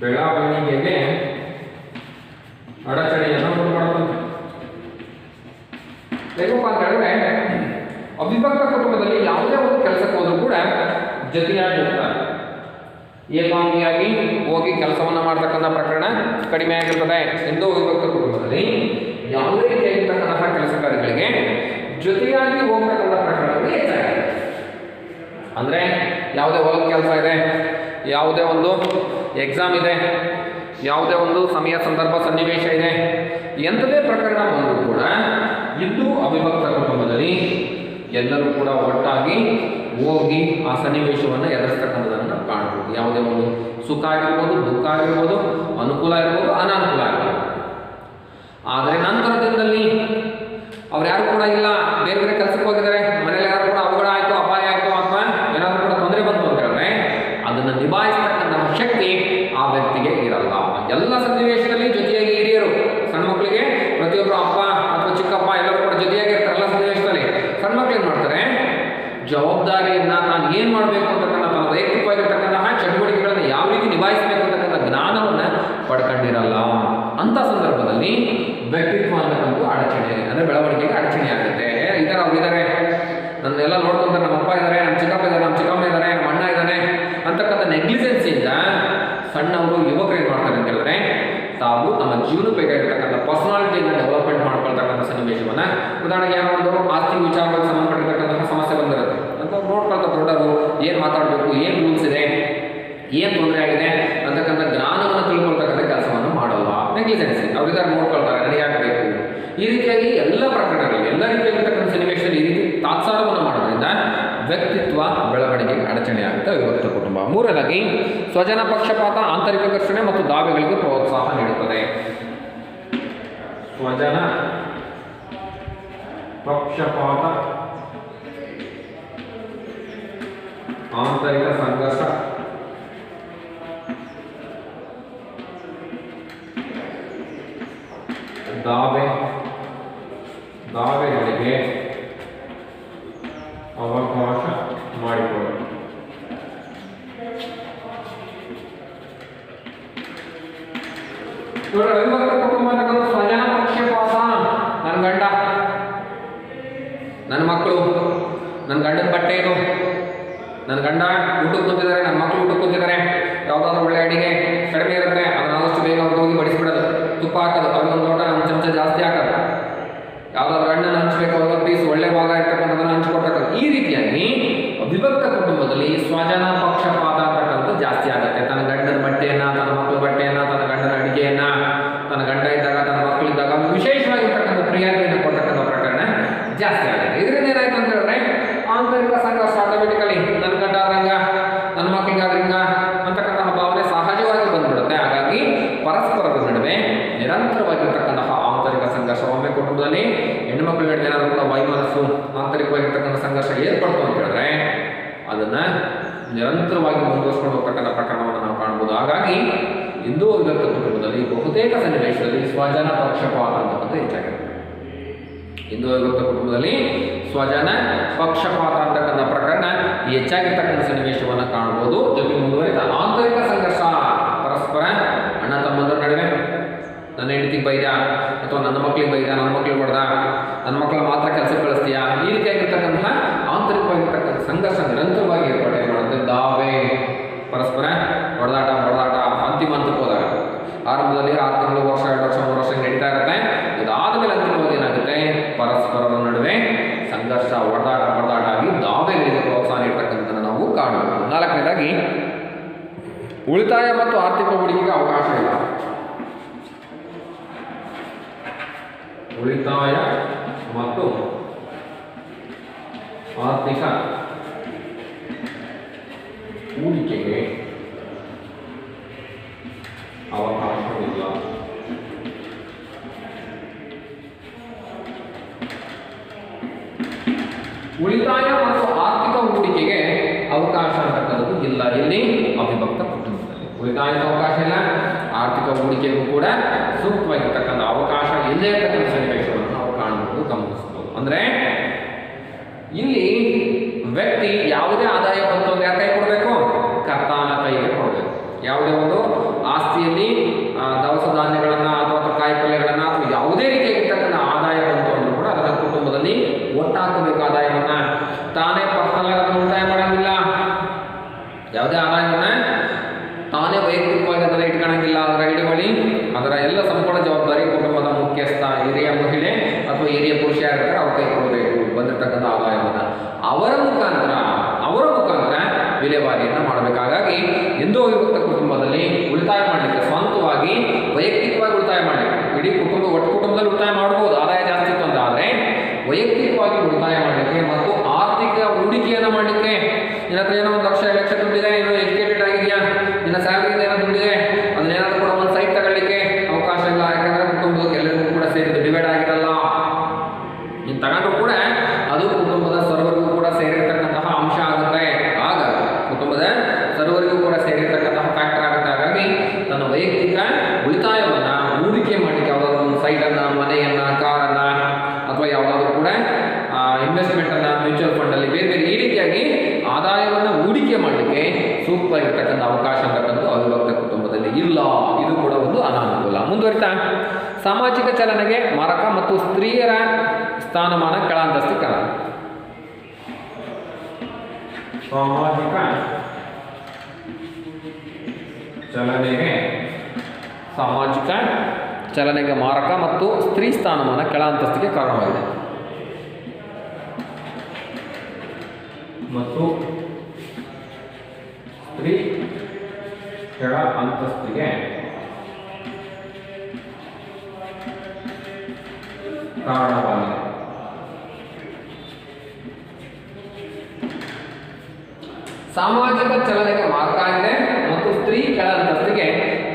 ಬೆಳವಣಿಗೆಗೆ ಅಡಚಣೆಯನ್ನು ಉಂಟು ಮಾಡುತ್ತದೆ. ಹೇಗಪ್ಪ ಅಂತ ಹೇಳಿದ್ರೆ, ಅವಿಭಕ್ತ ಕುಟುಂಬದಲ್ಲಿ ಯಾವುದೇ ಒಂದು ಕೆಲಸಕ್ಕೆ ಹೋದರೂ ಕೂಡ ಜೊತೆಯಾಗಿರ್ತಾರೆ. ಏಕಾಂಗಿಯಾಗಿ ಹೋಗಿ ಕೆಲಸವನ್ನು ಮಾಡ್ತಕ್ಕಂಥ ಪ್ರಕರಣ ಕಡಿಮೆ ಆಗಿರ್ತದೆ. ಹಿಂದೂ ವಿಭಕ್ತ ಕುಟುಂಬದಲ್ಲಿ ಯಾವುದೇ ರೀತಿಯಾಗಿರ್ತಕ್ಕಂತಹ ಕೆಲಸ ಕಾರ್ಯಗಳಿಗೆ ಜೊತೆಯಾಗಿ ಹೋಗ್ತಕ್ಕಂಥ ಪ್ರಕರಣಗಳು ಹೆಚ್ಚಾಗಿದೆ. ಅಂದರೆ ಯಾವುದೇ ಹೊಲದ ಕೆಲಸ ಇದೆ, ಯಾವುದೇ ಒಂದು ಎಕ್ಸಾಮ್ ಇದೆ, ಯಾವುದೇ ಒಂದು ಸಮಯ ಸಂದರ್ಭ ಸನ್ನಿವೇಶ ಇದೆ, ಎಂಥದೇ ಪ್ರಕರಣ ಬಂದರೂ ಕೂಡ ಹಿಂದೂ ಅವಿಭಕ್ತ ಕುಟುಂಬದಲ್ಲಿ ಎಲ್ಲರೂ ಕೂಡ ಒಟ್ಟಾಗಿ ಹೋಗಿ ಆ ಸನ್ನಿವೇಶವನ್ನು ಎದುರಿಸ್ತಕ್ಕಂಥದ್ದನ್ನು ನಾವು ಕಾಣ್ಬೋದು. ಯಾವುದೇ ಒಂದು ಸುಖ ಆಗಿರ್ಬೋದು, ದುಃಖ ಆಗಿರ್ಬೋದು, ಅನುಕೂಲ ಇರ್ಬೋದು, ಅನಾನುಕೂಲ ಆಗಿರ್ಬೋದು. ಆದರೆ ನಂತರ ದಿನದಲ್ಲಿ ಅವ್ರು ಯಾರು ಕೂಡ ಇಲ್ಲ, ಬೇರೆ ಬೇರೆ ಕೆಲಸಕ್ಕೆ ಹೋಗಿದ್ದಾರೆ, ಮನೇಲಿ ಯಾರು ಕೂಡ ಅವಘಡ ಆಯಿತು, ಅಪಾಯ ಆಯಿತು, ಅಥವಾ ಏನಾದರೂ ಕೂಡ ತೊಂದರೆ ಬಂತು ಅಂತ ಹೇಳಿದ್ರೆ ಅದನ್ನು ನಿಭಾಯಿಸ್ತಕ್ಕಂತಹ ಶಕ್ತಿ ಆ ವ್ಯಕ್ತಿಗೆ ಇರಲ್ಲ. ಎಲ್ಲ ಸನ್ನಿವೇಶದಲ್ಲಿ ಜೊತೆಯಾಗಿ ಹಿರಿಯರು, ಸಣ್ಣ ಮಕ್ಕಳಿಗೆ ಪ್ರತಿಯೊಬ್ಬರು ಅಪ್ಪ ಅಥವಾ ಚಿಕ್ಕಪ್ಪ ಎಲ್ಲರೂ ಕೂಡ ಜೊತೆಯಾಗಿ ಇರ್ತಾರೆ. ಎಲ್ಲ ಸನ್ನಿವೇಶದಲ್ಲಿ ಸಣ್ಣ ಮಕ್ಕಳು ಏನು ಮಾಡ್ತಾರೆ, ಜವಾಬ್ದಾರಿಯನ್ನು ನಾನು ಏನು ಮಾಡಬೇಕು ಅಂತಕ್ಕಂಥ ತನ್ನ ವೈಯಕ್ತಿಕವಾಗಿರ್ತಕ್ಕಂತಹ ಚಟುವಟಿಕೆಗಳನ್ನು ಯಾವ ರೀತಿ ನಿಭಾಯಿಸಬೇಕು ಅಂತಕ್ಕಂಥ ಜ್ಞಾನವನ್ನು ಪಡ್ಕೊಂಡಿರಲ್ಲ. ಅಂಥ ಸಂದರ್ಭದಲ್ಲಿ ವ್ಯಕ್ತಿತ್ವ ಅಂತಕ್ಕಂಥ ಅಡಚಣೆ, ಅಂದರೆ ಬೆಳವಣಿಗೆಗೆ ಅಡಚಣೆ ಆಗುತ್ತೆ. ಇದ್ದಾರೆ, ಅವ್ರು ಇದ್ದಾರೆ, ನನ್ನೆಲ್ಲ ನೋಡ್ಕೊಂತಾರೆ, ನಮ್ಮ ಅಪ್ಪ ಇದ್ದಾರೆ, ನಮ್ಮ ಚಿಕ್ಕಪ್ಪ ಇದ್ದಾರೆ, ನಮ್ಮ ಚಿಕ್ಕಮ್ಮ ಇದ್ದಾರೆ, ನಮ್ಮ ಅಣ್ಣ ಇದ್ದಾನೆ ಅಂತಕ್ಕಂಥ ನೆಗ್ಲಿಜೆನ್ಸಿಯಿಂದ ಸಣ್ಣವರು ಯುವಕರು ಏನು ಮಾಡ್ತಾರೆ ಅಂತ ಹೇಳಿದ್ರೆ ತಾವು ತಮ್ಮ ಜೀವನ ಬೇಕಾಗಿರ್ತಕ್ಕಂಥ ಪರ್ಸನಾಲಿಟಿಯನ್ನು ಡೆವಲಪ್ಮೆಂಟ್ ಮಾಡ್ಕೊಳ್ತಕ್ಕಂಥ ಸನ್ನಿವೇಶವನ್ನು, ಉದಾಹರಣೆಗೆ ಏನೋ ಒಂದು ಆಸ್ತಿ ವಿಚಾರಗಳಿಗೆ ಸಂಬಂಧಪಟ್ಟಿರ್ತಕ್ಕಂತಹ ಸಮಸ್ಯೆ ಬಂದಿರುತ್ತೆ ಅಂತ ನೋಡ್ಕೊಳ್ತಾ ದೊಡ್ಡವರು ಏನು ಮಾತಾಡಬೇಕು, ಏನು ರೂಲ್ಸ್ ಇದೆ, ಏನು ತೊಂದರೆ ಆಗಿದೆ ಅಂತಕ್ಕಂಥ ಜ್ಞಾನವನ್ನು ತಿಳ್ಕೊಳ್ತಕ್ಕಂಥ ಕೆಲಸವನ್ನು ಮಾಡಲ್ಲ. ನೆಗ್ಲಿಜೆನ್ಸಿ, ಅವರಿದ್ದಾರೆ, ನೋಡ್ಕೊಳ್ತಾರೆ, ನಡೆಯಾಗಬೇಕು. ಈ ರೀತಿಯಾಗಿ ಎಲ್ಲ ಪ್ರಕರಣಗಳಲ್ಲಿ, ಎಲ್ಲ ರೀತಿಯಾಗಿರ್ತಕ್ಕಂಥ ಸನ್ನಿವೇಶದಲ್ಲಿ ಈ ರೀತಿ ತಾತ್ಸಾರವನ್ನು ಮಾಡೋದ್ರಿಂದ ವ್ಯಕ್ತಿತ್ವ ಬೆಳವಣಿಗೆಗೆ ಅಡಚಣೆ ಆಗುತ್ತೆ ಅವಿಭಕ್ತ ಕುಟುಂಬ. ಮೂರನೇದಾಗಿ ಸ್ವಜನ ಪಕ್ಷಪಾತ, ಆಂತರಿಕ ಘರ್ಷಣೆ ಮತ್ತು ದಾವೆಗಳಿಗೆ ಪ್ರೋತ್ಸಾಹ ನೀಡುತ್ತದೆ. ಸ್ವಜನ ಪಕ್ಷಪಾತ, ಆಂತರಿಕ ಸಂಘರ್ಷ, ದಾವೆಗಳಿಗೆ ಅವಕಾಶ ಮಾಡಿಕೊಳ್ಳುವುದು. ಅವಿಭಕ್ತ ಕುಟುಂಬ ಅನ್ನೋದು ಸ್ವಜನ ಪಕ್ಷಪಾತ. ನನ್ನ ಗಂಡ, ನನ್ನ ಮಕ್ಕಳು, ನನ್ನ ಗಂಡನ ಬಟ್ಟೆ ಇದು, ನನ್ನ ಗಂಡ ಊಟಕ್ಕೆ ಕೂತಿದ್ದಾರೆ, ನನ್ನ ಮಕ್ಕಳು ಊಟಕ್ಕೆ ಕೂತಿದ್ದಾರೆ, ಯಾವುದಾದ್ರೂ ಒಳ್ಳೆ ಅಡಿಗೆ ಕಡಿಮೆ ಇರುತ್ತೆ, ಅದನ್ನ ಆದಷ್ಟು ಬೇಗ ಅವ್ರಿಗೆ ಹೋಗಿ ಬಡಿಸ್ಬಿಡೋದು, ತುಪ್ಪ ಹಾಕೋದು, ಅವ್ರಿಗೆ ಒಂದು ಲೋಟ ಒಂದು ಚಮಚ ಜಾಸ್ತಿ ಹಾಕೋದು, ಯಾವುದಾದ್ರು ಹಣ್ಣನ್ನು ಹಂಚಬೇಕು, ಅವ್ರ ಪೀಸ್ ಒಳ್ಳೆ ಭಾಗ ಇರ್ತಕ್ಕಂಥದ್ದನ್ನು ಹಂಚ್ಕೊಡ್ತಕ್ಕಂಥ. ಈ ರೀತಿಯಾಗಿ ಅವಿಭಕ್ತ ಕುಟುಂಬದಲ್ಲಿ ಸ್ವಜನ ಪಕ್ಷಪಾತ ಅಂತಕ್ಕಂಥದ್ದು ಜಾಸ್ತಿ ಆಗುತ್ತೆ. ತನ್ನ ಗಂಡನ ಬಟ್ಟೆಯನ್ನು, ತನ್ನ ಮಕ್ಕಳ ಬಟ್ಟೆಯನ್ನು, ತನ್ನ ಗಂಡನ ಅಡಿಗೆಯನ್ನು, ತನ್ನ ಗಂಡ ಇದ್ದಾಗ, ತನ್ನ ಮಕ್ಕಳಿದ್ದಾಗ ವಿಶೇಷವಾಗಿರ್ತಕ್ಕಂಥ ಪ್ರಿಯಾರಿಟಿಯನ್ನು ಕೊಡ್ತಕ್ಕಂಥ ಪ್ರಕರಣ ಜಾಸ್ತಿ ಆಗುತ್ತೆ. ಇದರಿಂದ ಏನಾಯ್ತು ಅಂತ ಹೇಳಿದ್ರೆ ಆಂತರಿಕ ಸಂಘರ್ಷ ಆಟೋಮೆಟಿಕಲಿ, ನನ್ನ ಗಂಡ ಆದ್ರಂಗ, ನನ್ನ ಮಕ್ಕಳಿಗೆ ಆದ್ರಂಗ ಅಂತಕ್ಕಂತಹ ಭಾವನೆ ಸಹಜವಾಗಿ ಬಂದ್ಬಿಡುತ್ತೆ. ಹಾಗಾಗಿ ಪರಸ್ಪರರ ನಡುವೆ ನಿರಂತರವಾಗಿರ್ತಕ್ಕಂತಹ ಆಂತರಿಕ ಸಂಘರ್ಷ, ಒಮ್ಮೆ ಕುಟುಂಬದಲ್ಲಿ ಹೆಣ್ಣುಮಕ್ಕಳ ನಡುವೆ ಏನಾದರೂ ಕೂಡ ವೈಮನಸ್ಸು, ಆಂತರಿಕವಾಗಿರ್ತಕ್ಕಂಥ ಸಂಘರ್ಷ ಏರ್ಪಡ್ತು ಅಂತ ಹೇಳಿದ್ರೆ ಅದನ್ನು ನಿರಂತರವಾಗಿ ಮುಂದುವರಿಸ್ಕೊಂಡು ಹೋಗ್ತಕ್ಕಂಥ ಪ್ರಕರಣವನ್ನು ನಾವು ಕಾಣ್ಬೋದು. ಹಾಗಾಗಿ ಹಿಂದೂ ಅವಿಭಕ್ತ ಕುಟುಂಬದಲ್ಲಿ ಬಹುತೇಕ ಸನ್ನಿವೇಶದಲ್ಲಿ ಸ್ವಜನ ಪಕ್ಷಪಾತ ಅಂತಕ್ಕಂಥ ಹೆಚ್ಚಾಗಿರುತ್ತೆ. ಹಿಂದೂ ಅವಿಭಕ್ತ ಕುಟುಂಬದಲ್ಲಿ ಸ್ವಜನ ಪಕ್ಷಪಾತ ಅಂತಕ್ಕಂಥ ಪ್ರಕರಣ ಹೆಚ್ಚಾಗಿರ್ತಕ್ಕಂಥ ಸನ್ನಿವೇಶವನ್ನು ಕಾಣ್ಬೋದು. ಜೊತೆಗೆ ಮುಂದುವರಿದ ಆಂತರಿಕ ಸಂಘರ್ಷ, ಪರಸ್ಪರ ಅಣ್ಣ ತಮ್ಮಂದರ ನಡುವೆ, ನನ್ನ ಹೆಂಡತಿಗೆ ಬೈದ ಅಥವಾ ನನ್ನ ಮಕ್ಕಳಿಗೆ ಬೈದ, ನನ್ನ ಮಕ್ಕಳಿಗೆ ಹೊಡೆದ, ನನ್ನ ಮಕ್ಕಳ ಮಾತ್ರ ಕೆಲಸಕ್ಕೆ ಕಳಿಸ್ತೀಯಾ, ಈ ರೀತಿಯಾಗಿರ್ತಕ್ಕಂತಹ ಆಂತರಿಕವಾಗಿರ್ತಕ್ಕಂಥ ಸಂಘರ್ಷ ನಿರಂತರವಾಗಿ ಏರ್ಪಾಟು ಮಾಡುತ್ತೆ. ದಾವೆ, ಪರಸ್ಪರ ಹೊಡೆದಾಟ ಅಂತಿಮ ಹಂತಕ್ಕೆ ಹೋದಾಗ ಆರಂಭದಲ್ಲಿ 6 ತಿಂಗಳು, ವರ್ಷ, 2 ವರ್ಷ, 3 ವರ್ಷ ನಡೀತಾ ಇರುತ್ತೆ. ಇದಾದ ಮೇಲೆ ಅಂತಿಮವಾಗಿ ಏನಾಗುತ್ತೆ, ಪರಸ್ಪರರ ನಡುವೆ ಸಂಘರ್ಷ, ಹೊಡೆದಾಟ ಆಗಿ ದಾವೆಗಳಿಗೆ ಪ್ರೋತ್ಸಾಹ ನೀಡ್ತಕ್ಕಂಥದ್ದನ್ನು ನಾವು ಕಾಣಬಹುದು. 4ನೇದಾಗಿ ಉಳಿತಾಯ ಮತ್ತು ಆರ್ಥಿಕ ಹೂಡಿಕೆಗೆ ಅವಕಾಶ ಇಲ್ಲ. ಉಳಿತಾಯ ಮತ್ತು ಆರ್ಥಿಕ ಹೂಡಿಕೆಗೆ ಅವಕಾಶವಿಲ್ಲ. ಉಳಿತಾಯ ಮತ್ತು ಆರ್ಥಿಕ ಹೂಡಿಕೆಗೆ ಅವಕಾಶ ಅಂತಕ್ಕಂಥದ್ದು ಇಲ್ಲ ಇಲ್ಲಿ ಅವಿಭಕ್ತ ಕುಟುಂಬದಲ್ಲಿ. ಉಳಿತಾಯಕ್ಕೂ ಅವಕಾಶ ಇಲ್ಲ, ಆರ್ಥಿಕ ಹೂಡಿಕೆಗೂ ಕೂಡ ಸೂಕ್ತವಾಗಿರ್ತಕ್ಕಂಥ ಅವಕಾಶ ಇಲ್ಲೇ ಇರ್ತಕ್ಕಂಥ ಸನ್ನಿವೇಶವನ್ನು ನಾವು ಕಾಣಬಹುದು, ಗಮನಿಸಬಹುದು. ಅಂದ್ರೆ ಇಲ್ಲಿ ವ್ಯಕ್ತಿ ಯಾವುದೇ ಆದಾಯ ಬಂತು ಅಂದ್ರೆ ಯಾರ ಕೈ ಕೊಡಬೇಕು? ಕರ್ತಾನ ಕೈಗೆ ಕೊಡಬೇಕು. ಯಾವುದೇ ಒಂದು ಆಸ್ತಿಯಲ್ಲಿ ದವಸ ಧಾನ್ಯಗಳನ್ನ ಅಥವಾ ಕಾಯಿ ಪಲ್ಯಗಳನ್ನ ಅಥವಾ ಯಾವುದೇ ರೀತಿಯಾಗಿರ್ತಕ್ಕಂಥ ಆದಾಯ ಬಂತು ಅಂದ್ರೂ ಕೂಡ ಅದನ್ನ ಕುಟುಂಬದಲ್ಲಿ ಒಟ್ಟಾಕಬೇಕು. ಆದಾಯವನ್ನ ತಾನೇ ಪರ್ಸನಲ್ ಆಗಿ ಉಳಿತಾಯ ಮಾಡೋಂಗಿಲ್ಲ. ಯಾವುದೇ ಆದಾಯವನ್ನ ತಾನೇ ವೈಯಕ್ತಿಕವಾಗಿ ಅದನ್ನ ಇಟ್ಕೊಳ್ಳಂಗಿಲ್ಲ. ಅದರ ಇಡುವಳಿ, ಅದರ ಎಲ್ಲ ಸಂಪೂರ್ಣ ಜವಾಬ್ದಾರಿ ಕುಟುಂಬದ ಮುಖ್ಯಸ್ಥ, ಹಿರಿಯ ಮಹಿಳೆ ಅಥವಾ ಹಿರಿಯ ಪುರುಷ ಇರ್ತಾರೆ, ಅವ್ರ ಕೈ ಕೊಡಬೇಕು ಬಂದಿರತಕ್ಕಂಥ ಆದಾಯವನ್ನ. ಅವರ ಮುಖಾಂತರ ವಿಲೇವಾರಿಯನ್ನ ಮಾಡಬೇಕು. ಹಾಗಾಗಿ ಎಂದೋ ಅವಿಭಕ್ತ ಕುಟುಂಬದಲ್ಲಿ ಉಳಿತಾಯ ಮಾಡಲಿಕ್ಕೆ, ಸ್ವಂತವಾಗಿ ವೈಯಕ್ತಿಕವಾಗಿ ಉಳಿತಾಯ ಮಾಡಲಿಕ್ಕೆ, ಇಡೀ ಕುಟುಂಬ ಒಟ್ಟು ಕುಟುಂಬದಲ್ಲಿ ಉಳಿತಾಯ ಮಾಡಬಹುದು ಆದಾಯ ಜಾಸ್ತಿ ಇತ್ತು ಅಂತ. ಆದರೆ ವೈಯಕ್ತಿಕವಾಗಿ ಉಳಿತಾಯ ಮಾಡಲಿಕ್ಕೆ ಮತ್ತು ಆರ್ಥಿಕ ಹೂಡಿಕೆಯನ್ನು ಮಾಡಲಿಕ್ಕೆ, ನಿನ್ನ ಹತ್ರ ಏನೋ 1 ಲಕ್ಷ 2 ಲಕ್ಷ ದುಡ್ಡಿದೆ, ನೀನು ಎಜುಕೇಟೆಡ್ ಆಗಿದೆಯಾ, ನಿನ್ನ ಸ್ಯಾಲರಿಯಿಂದ ಏನೋ ದುಡ್ಡಿದೆ, ಅದನ್ನೇನಾದ್ರೂ ಕೂಡ ಒಂದು ಸೈಟ್ ತಗೊಳ್ಳಿಕ್ಕೆ ಅವಕಾಶ ಇಲ್ಲ. ಯಾಕಂದ್ರೆ ಕುಟುಂಬಕ್ಕೆ ಎಲ್ಲರಿಗೂ ಕೂಡ ಸೇರಿದ್ದು ಡಿವೈಡ್ ಆಗಿರಲ್ಲ. ನೀನು ತಗೊಂಡ್ರು ಕೂಡ ಅದು ಕುಟುಂಬದ ಸರ್ವರಿಗೂ ಕೂಡ ಸೇರಿರ್ತಕ್ಕಂತಹ ಅಂಶ ಆಗುತ್ತೆ. ಆಗ ಕುಟುಂಬದ ಸರ್ವರಿಗೂ ಕೂಡ ಸೇರಿರ್ತಕ್ಕಂತಹ ಫ್ಯಾಕ್ಟರ್ ಆಗುತ್ತೆ. ಹಾಗಾಗಿ ತನ್ನ ವೈಯಕ್ತಿಕ ಉಳಿತಾಯವನ್ನ ಹೂಡಿಕೆ ಮಾಡಲಿಕ್ಕೆ ಯಾವುದಾದ್ರೂ ಒಂದು ಸೈಟನ್ನು, ಮನೆಯನ್ನ, ಕಾರನ್ನ ಅಥವಾ ಯಾವುದಾದ್ರೂ ಕೂಡ ಇನ್ವೆಸ್ಟ್ಮೆಂಟ್ ಅನ್ನ, ಮ್ಯೂಚುವಲ್ ಫಂಡ್ ಅಲ್ಲಿ ಬೇರೆ ಬೇರೆ ಈ ರೀತಿಯಾಗಿ ಆದಾಯವನ್ನು ಹೂಡಿಕೆ ಮಾಡಲಿಕ್ಕೆ ಸೂಕ್ತವಾಗಿರ್ತಕ್ಕಂಥ ಅವಕಾಶ ಅಂತಕ್ಕಂಥ ಅವಿಭಕ್ತ ಕುಟುಂಬದಲ್ಲಿ ಇಲ್ಲ. ಇದು ಕೂಡ ಒಂದು ಅನಾನುಕೂಲ. ಮುಂದುವರಿತಾ ಸಾಮಾಜಿಕ ಚಲನೆಗೆ ಮಾರಕ ಮತ್ತು ಸ್ತ್ರೀಯರ ಸ್ಥಾನಮಾನ ಕೆಳಹಂತಸ್ಥೀಕರಣ. ಸಾಮಾಜಿಕ ಚಲನೆಗೆ ಮಾರಕ ಮತ್ತು ಸ್ತ್ರೀ ಸ್ಥಾನಮಾನ ಕೆಳಹಂತಸ್ಥಿಗೆ ಕಾರಣವಾಗಿದೆ. ಮತ್ತು ಸ್ತ್ರೀ ಕೆಳ ಅಂತಸ್ತಿಗೆ ಕಾರಣವಾಗಿದೆ. ಸಾಮಾಜಿಕ ಚಲನೆಗೆ ಮಾರ್ಗ ಆಗಿದೆ ಮತ್ತು ಸ್ತ್ರೀ ಕೆಳ ಅಂತಸ್ತಿಗೆ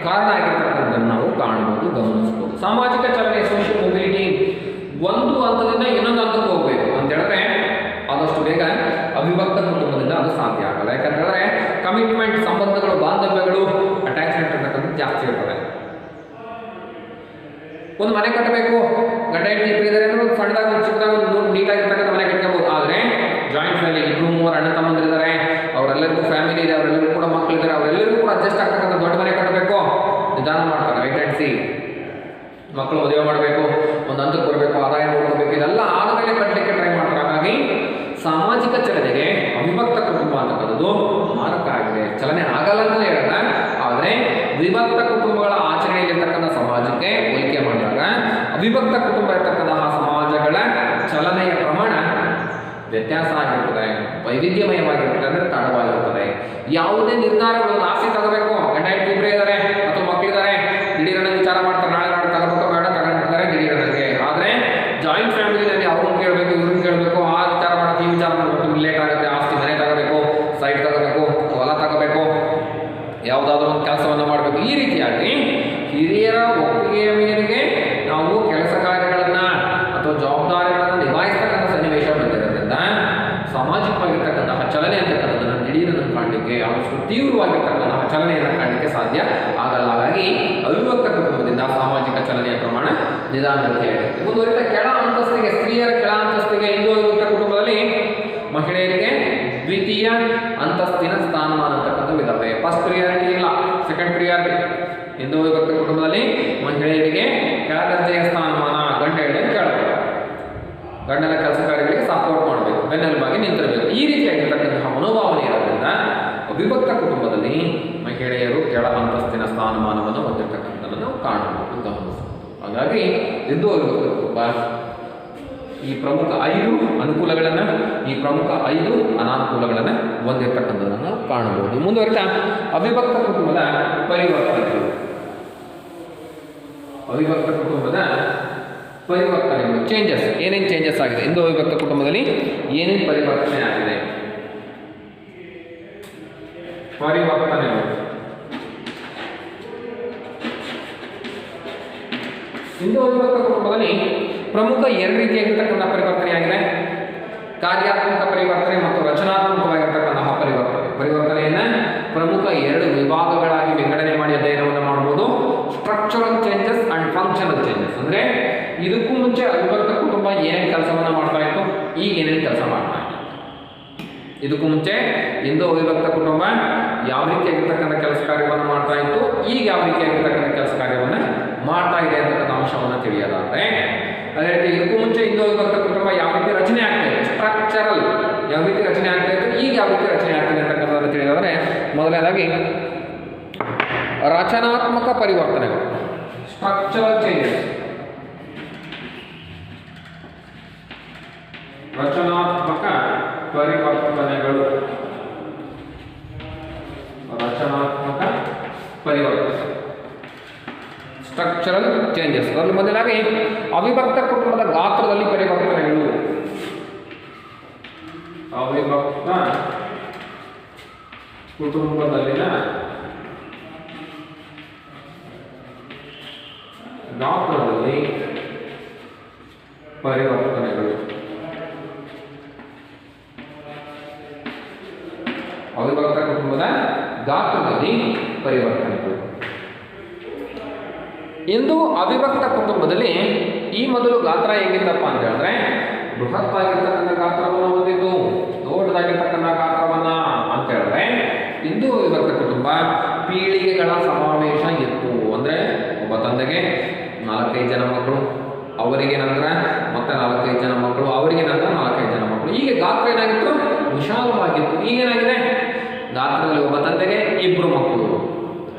ಕಾರಣ ಆಗಿರ್ತಕ್ಕಂಥದ್ದನ್ನು ನಾವು ಕಾಣಬಹುದು, ಗಮನಿಸಬಹುದು. ಸಾಮಾಜಿಕ ಚಲನೆ, ಸೋಷಿಯಲ್ ಮೊಬಿಲಿಟಿ, ಒಂದು ಹಂತದಿಂದ ಇನ್ನೊಂದು ಹಂತಕ್ಕೆ ಹೋಗಬೇಕು ಅಂತ ಹೇಳಿದ್ರೆ ಆದಷ್ಟು ಬೇಗ ಅವಿಭಕ್ತ ಕುಟುಂಬದಿಂದ ಅದು ಸಾಧ್ಯ ಆಗಲ್ಲ. ಯಾಕಂತಂದ್ರೆ ಕಮಿಟ್ಮೆಂಟ್, ಸಂಬಂಧಗಳು, ಬಾಂಧವ್ಯಗಳು, ಅಟ್ಯಾಚ್ಮೆಂಟ್ ಅಂತಕ್ಕಂಥದ್ದು ಜಾಸ್ತಿ ಇರ್ತದೆ. ಒಂದು ಮನೆ ಕಟ್ಟಬೇಕು, ಗಂಡ ಹೆಂಡತಿ ಇಬ್ಬರು ಇದ್ದಾರೆ ಅಂದ್ರೆ ಒಂದು ಸಣ್ಣದಾಗ ಒಂದು ಚಿಕ್ಕದಾಗ ಒಂದು ನೀಟಾಗಿರ್ತಕ್ಕಂಥ ಮನೆ ಕಟ್ಕೋಬಹುದು. ಆದರೆ ಜಾಯಿಂಟ್ ಫ್ಯಾಮಿಲಿ, 2-3 ಅಣ್ಣ ತಮ್ಮಂದಿರಿದ್ದಾರೆ, ಅವರೆಲ್ಲರಿಗೂ ಫ್ಯಾಮಿಲಿ ಇದೆ, ಅವರೆಲ್ಲರಿಗೂ ಕೂಡ ಮಕ್ಕಳಿದ್ದಾರೆ, ಅವರೆಲ್ಲರಿಗೂ ಕೂಡ ಅಡ್ಜಸ್ಟ್ ಆಗ್ತಕ್ಕಂಥ ದೊಡ್ಡ ಮನೆ ಕಟ್ಟಬೇಕು, ನಿಧಾನ ಮಾಡ್ತಾರೆ. ವೈಟ್ ಆ್ಯಂಡ್ ಸಿ, ಮಕ್ಕಳು ಮದುವೆ ಮಾಡಬೇಕು, ಒಂದು ಹಂತಕ್ಕೆ ಬರಬೇಕು, ಆದಾಯ ನೋಡ್ಕೋಬೇಕು, ಇದೆಲ್ಲ ಆದಮೇಲೆ ಕಟ್ಟಲಿಕ್ಕೆ ಟ್ರೈ ಮಾಡ್ತಾರೆ. ಹಾಗಾಗಿ ಸಾಮಾಜಿಕ ಚಲನೆಗೆ ಅವಿಭಕ್ತ ಕುಟುಂಬ ಅಂತಕ್ಕಂಥದ್ದು ಮಾರಕ ಆಗಿದೆ. ಚಲನೆ ಆಗಲ್ಲ ಅಂತಲೇ ಹೇಳಲ್ಲ, ಆದರೆ ವಿಭಕ್ತ ಕುಟುಂಬಗಳ ಆಚರಣೆಯಲ್ಲಿರ್ತಕ್ಕಂಥ ಸಮಾಜಕ್ಕೆ ಹೋಲಿಕೆ ಮಾಡಿದಾಗ ಅವಿಭಕ್ತ ಕುಟುಂಬ ಇರ್ತಕ್ಕಂತಹ ಸಮಾಜಗಳ ಚಲನೆಯ ಪ್ರಮಾಣ ವ್ಯತ್ಯಾಸ ಆಗಿರ್ತದೆ, ವೈವಿಧ್ಯಮಯವಾಗಿರ್ತದೆ, ಅಂದರೆ ತಡವಾಗಿರ್ತದೆ. ಯಾವುದೇ ನಿರ್ಧಾರಗಳು, ಆಸ್ತಿ ತಗೋಬೇಕು, ಗಂಡ ಹೆಂಡತಿ ಇಬ್ಬರೇ ಇದ್ದಾರೆ ಅಥವಾ ಮಕ್ಕಳಿದ್ದಾರೆ, ದಿಢೀರನ್ನ ವಿಚಾರ ಮಾಡ್ತಾರೆ, ನಾಳೆ ನಾಳೆ ತಗೋಬೇಕು ಬೇಡ ತಗೊಂಡಿರ್ತಾರೆ ದಿಢೀರನಿಗೆ. ಆದರೆ ಜಾಯಿಂಟ್ ಫ್ಯಾಮಿಲಿನಲ್ಲಿ ಅವ್ರನ್ನ ಕೇಳಬೇಕು, ಇವ್ರನ್ನ ಕೇಳಬೇಕು, ಆ ವಿಚಾರ ಮಾಡೋದು ಈ ವಿಚಾರ ಮಾಡಬೇಕು, ಲೇಟ್ ಆಗುತ್ತೆ. ಆಸ್ತಿ, ಮನೆ ತಗೋಬೇಕು, ಸೈಟ್ ತಗೋಬೇಕು, ಹೊಲ ತಗೋಬೇಕು, ಯಾವುದಾದ್ರೂ ಒಂದು ಕೆಲಸವನ್ನು ಮಾಡಬೇಕು. ಈ ರೀತಿಯಾಗಿ ಹಿರಿಯರ ಒಪ್ಪಿಗೆಯ ಮೇರೆಗೆ ನಾವು ಕೆಲಸ ಕಾರ್ಯಗಳನ್ನು ಅಥವಾ ಜವಾಬ್ದಾರಿಗಳನ್ನು ನಿಭಾಯಿಸ್ತಕ್ಕಂಥ ಸನ್ನಿವೇಶ ಬಂದಿರೋದ್ರಿಂದ ಸಾಮಾಜಿಕವಾಗಿರ್ತಕ್ಕಂತಹ ಚಲನೆ ಅಂತಕ್ಕಂಥದ್ದನ್ನು ದಿಢೀರನ್ನು ಕಾಣಲಿಕ್ಕೆ, ಆದಷ್ಟು ತೀವ್ರವಾಗಿರ್ತಕ್ಕಂತಹ ಚಲನೆಯನ್ನು ಕಾಣಲಿಕ್ಕೆ ಸಾಧ್ಯ ಆಗಲ್ಲ. ಹಾಗಾಗಿ ಅವಿಭಕ್ತ ಕುಟುಂಬದಿಂದ ಸಾಮಾಜಿಕ ಚಲನೆಯ ಪ್ರಮಾಣ ನಿಧಾನಕ್ಕೆ ಆಗುತ್ತೆ. ಮುಂದುವರಿತ ಕೆಳ ಅಂತಸ್ತಿಗೆ, ಸ್ತ್ರೀಯರ ಕೆಳ ಅಂತಸ್ತಿಗೆ ಹಿಂದೂ ಅವಿಭಕ್ತ ಕುಟುಂಬದಲ್ಲಿ ಮಹಿಳೆಯರಿಗೆ ದ್ವಿತೀಯ ಅಂತಸ್ತಿನ ಸ್ಥಾನಮಾನ ಅಂತಕ್ಕಂಥದ್ದು ಇದಾವೆ. ಫಸ್ಟ್ ಪ್ರಿಯಾರಿಟಿ ಇಲ್ಲ, ಸೆಕೆಂಡ್ ಪ್ರಿಯಾರಿಟಿ. ಹಿಂದೂ ಅವಿಭಕ್ತ ಕುಟುಂಬದಲ್ಲಿ ಮಹಿಳೆಯರಿಗೆ ಕೆಳ ದರ್ಜೆಯ ಸ್ಥಾನಮಾನ, ಗಂಡ ಹೇಳಿದ್ರೆ ಕೇಳಬೇಕು, ಗಂಡನ ಕೆಲಸ ಕಾರ್ಯಗಳಿಗೆ ಸಪೋರ್ಟ್ ಮಾಡಬೇಕು, ಬೆನ್ನೆಲುಬಾಗಿ ನಿಂತಿರಬೇಕು. ಈ ರೀತಿಯಾಗಿರ್ತಕ್ಕಂತಹ ಮನೋಭಾವನೆ ಇರೋದ್ರಿಂದ ಅವಿಭಕ್ತ ಕುಟುಂಬದಲ್ಲಿ ಮಹಿಳೆಯರು ಕೆಳ ಅಂತಸ್ತಿನ ಸ್ಥಾನಮಾನವನ್ನು ಹೊಂದಿರತಕ್ಕಂಥದ್ದನ್ನು ನಾವು ಕಾಣಬಹುದು, ಗಮನಿಸಬಹುದು. ಹಾಗಾಗಿ ಹಿಂದೂ ಅವಿಭಕ್ತ ಕುಟುಂಬ ಈ ಪ್ರಮುಖ 5 ಅನುಕೂಲಗಳನ್ನು, ಈ ಪ್ರಮುಖ 5 ಅನಾನುಕೂಲಗಳನ್ನು ಹೊಂದಿರತಕ್ಕಂಥದ್ದನ್ನು ನಾವು ಕಾಣಬಹುದು. ಮುಂದುವರಿತಾ ಅವಿಭಕ್ತ ಕುಟುಂಬದ ಪರಿವರ್ತನೆಗಳು. ಅವಿಭಕ್ತ ಕುಟುಂಬದ ಪರಿವರ್ತನೆಗಳು, ಚೇಂಜಸ್, ಏನೇನು ಚೇಂಜಸ್ ಆಗಿದೆ, ಹಿಂದೂ ಅವಿಭಕ್ತ ಕುಟುಂಬದಲ್ಲಿ ಏನೇನು ಪರಿವರ್ತನೆ ಆಗಿದೆ? ಪರಿವರ್ತನೆಗಳು ಹಿಂದೂ ಅವಿಭಕ್ತ ಕುಟುಂಬದಲ್ಲಿ ಪ್ರಮುಖ ಎರಡು ರೀತಿಯಾಗಿರ್ತಕ್ಕಂಥ ಪರಿವರ್ತನೆಯಾಗಿದೆ. ಕಾರ್ಯಾತ್ಮಕ ಪರಿವರ್ತನೆ ಮತ್ತು ರಚನಾತ್ಮಕವಾಗಿರ್ತಕ್ಕಂತಹ ಪರಿವರ್ತನೆಯನ್ನ ಪ್ರಮುಖ ಎರಡು ವಿಭಾಗಗಳಾಗಿ ವಿಂಗಡಣೆ ಮಾಡಿ ಅಧ್ಯಯನವನ್ನು ಮಾಡಬಹುದು. Structural changes and functional changes ಅಂದ್ರೆ ಇದಕ್ಕೂ ಮುಂಚೆ ಅವಿಭಕ್ತ ಕುಟುಂಬ ಏನೇನು ಕೆಲಸವನ್ನ ಮಾಡ್ತಾ ಇತ್ತು, ಈಗ ಏನೇನು ಕೆಲಸ ಮಾಡ್ತಾ ಇದೆ. ಇದಕ್ಕೂ ಮುಂಚೆ ಇಂದು ಅವಿಭಕ್ತ ಕುಟುಂಬ ಯಾವ ರೀತಿಯಾಗಿರ್ತಕ್ಕಂಥ ಕೆಲಸ ಕಾರ್ಯವನ್ನು ಮಾಡ್ತಾ ಇತ್ತು, ಈಗ ಯಾವ ರೀತಿಯಾಗಿರ್ತಕ್ಕಂಥ ಕೆಲಸ ಕಾರ್ಯವನ್ನು ಮಾಡ್ತಾ ಇದೆ ಅಂತಕ್ಕಂಥ ಅಂಶವನ್ನು ತಿಳಿಯೋದಾದ್ರೆ, ಅದೇ ರೀತಿ ಇದಕ್ಕೂ ಮುಂಚೆ ಇಂದು ಅವಿಭಕ್ತ ಕುಟುಂಬ ಯಾವ ರೀತಿ ರಚನೆ ಆಗ್ತಾ ಇದೆ, ಸ್ಟ್ರಕ್ಚರಲ್ ಯಾವ ರೀತಿ ರಚನೆ ಆಗ್ತಾ ಇತ್ತು, ಈಗ ಯಾವ ರೀತಿ ರಚನೆ ಆಗ್ತಿದೆ ಅಂತಕ್ಕಂಥದ್ದು ತಿಳಿಯೋದಾದ್ರೆ, ಮೊದಲನೇದಾಗಿ ರಚನಾತ್ಮಕ ಪರಿವರ್ತನೆಗಳು, ಸ್ಟ್ರಕ್ಚರಲ್ ಚೇಂಜಸ್. ರಚನಾತ್ಮಕ ಪರಿವರ್ತನೆಗಳು, ರಚನಾತ್ಮಕ ಪರಿವರ್ತನೆ, ಸ್ಟ್ರಕ್ಚರಲ್ ಚೇಂಜಸ್. ಅದರಲ್ಲಿ ಮೊದಲಾಗಿ ಅವಿಭಕ್ತ ಕುಟುಂಬದ ಗಾತ್ರದಲ್ಲಿ ಪರಿವರ್ತನೆಗಳು. ಅವಿಭಕ್ತ ಕುಟುಂಬದಲ್ಲಿನ ಗಾತ್ರದಲ್ಲಿ ಪರಿವರ್ತನೆಗಳು. ಅವಿಭಕ್ತ ಕುಟುಂಬದ ಗಾತ್ರದಲ್ಲಿ ಪರಿವರ್ತನೆಗಳು. ಇಂದು ಅವಿಭಕ್ತ ಕುಟುಂಬದಲ್ಲಿ ಈ ಮೊದಲು ಗಾತ್ರ ಹೇಗಿತ್ತಪ್ಪ ಅಂತ ಹೇಳಿದ್ರೆ, ಬೃಹತ್ತಾಗಿರ್ತಕ್ಕಂಥ ಗಾತ್ರವನ್ನು ಹೊಂದಿದ್ದು, ದೊಡ್ಡದಾಗಿರ್ತಕ್ಕಂಥ ಗಾತ್ರವನ್ನ ಅಂತ ಹೇಳಿದ್ರೆ, ಇಂದು ಅವಿಭಕ್ತ ಕುಟುಂಬ ಪೀಳಿಗೆಗಳ ಸಮಾವೇಶ ಇತ್ತು. ಅಂದ್ರೆ ಒಬ್ಬ ತಂದೆಗೆ 4-5 ಜನ ಮಕ್ಕಳು, ಅವರಿಗೆ ನಂತರ ಮತ್ತೆ 4-5 ಜನ ಮಕ್ಕಳು, ಅವರಿಗೆ ನಂತರ 4-5 ಜನ ಮಕ್ಕಳು. ಹೀಗೆ ಗಾತ್ರ ಏನಾಗಿತ್ತು, ವಿಶಾಲವಾಗಿತ್ತು. ಈಗೇನಾಗಿದೆ, ಗಾತ್ರದಲ್ಲಿ ಒಬ್ಬ ತಂದೆಗೆ 2 ಮಕ್ಕಳು,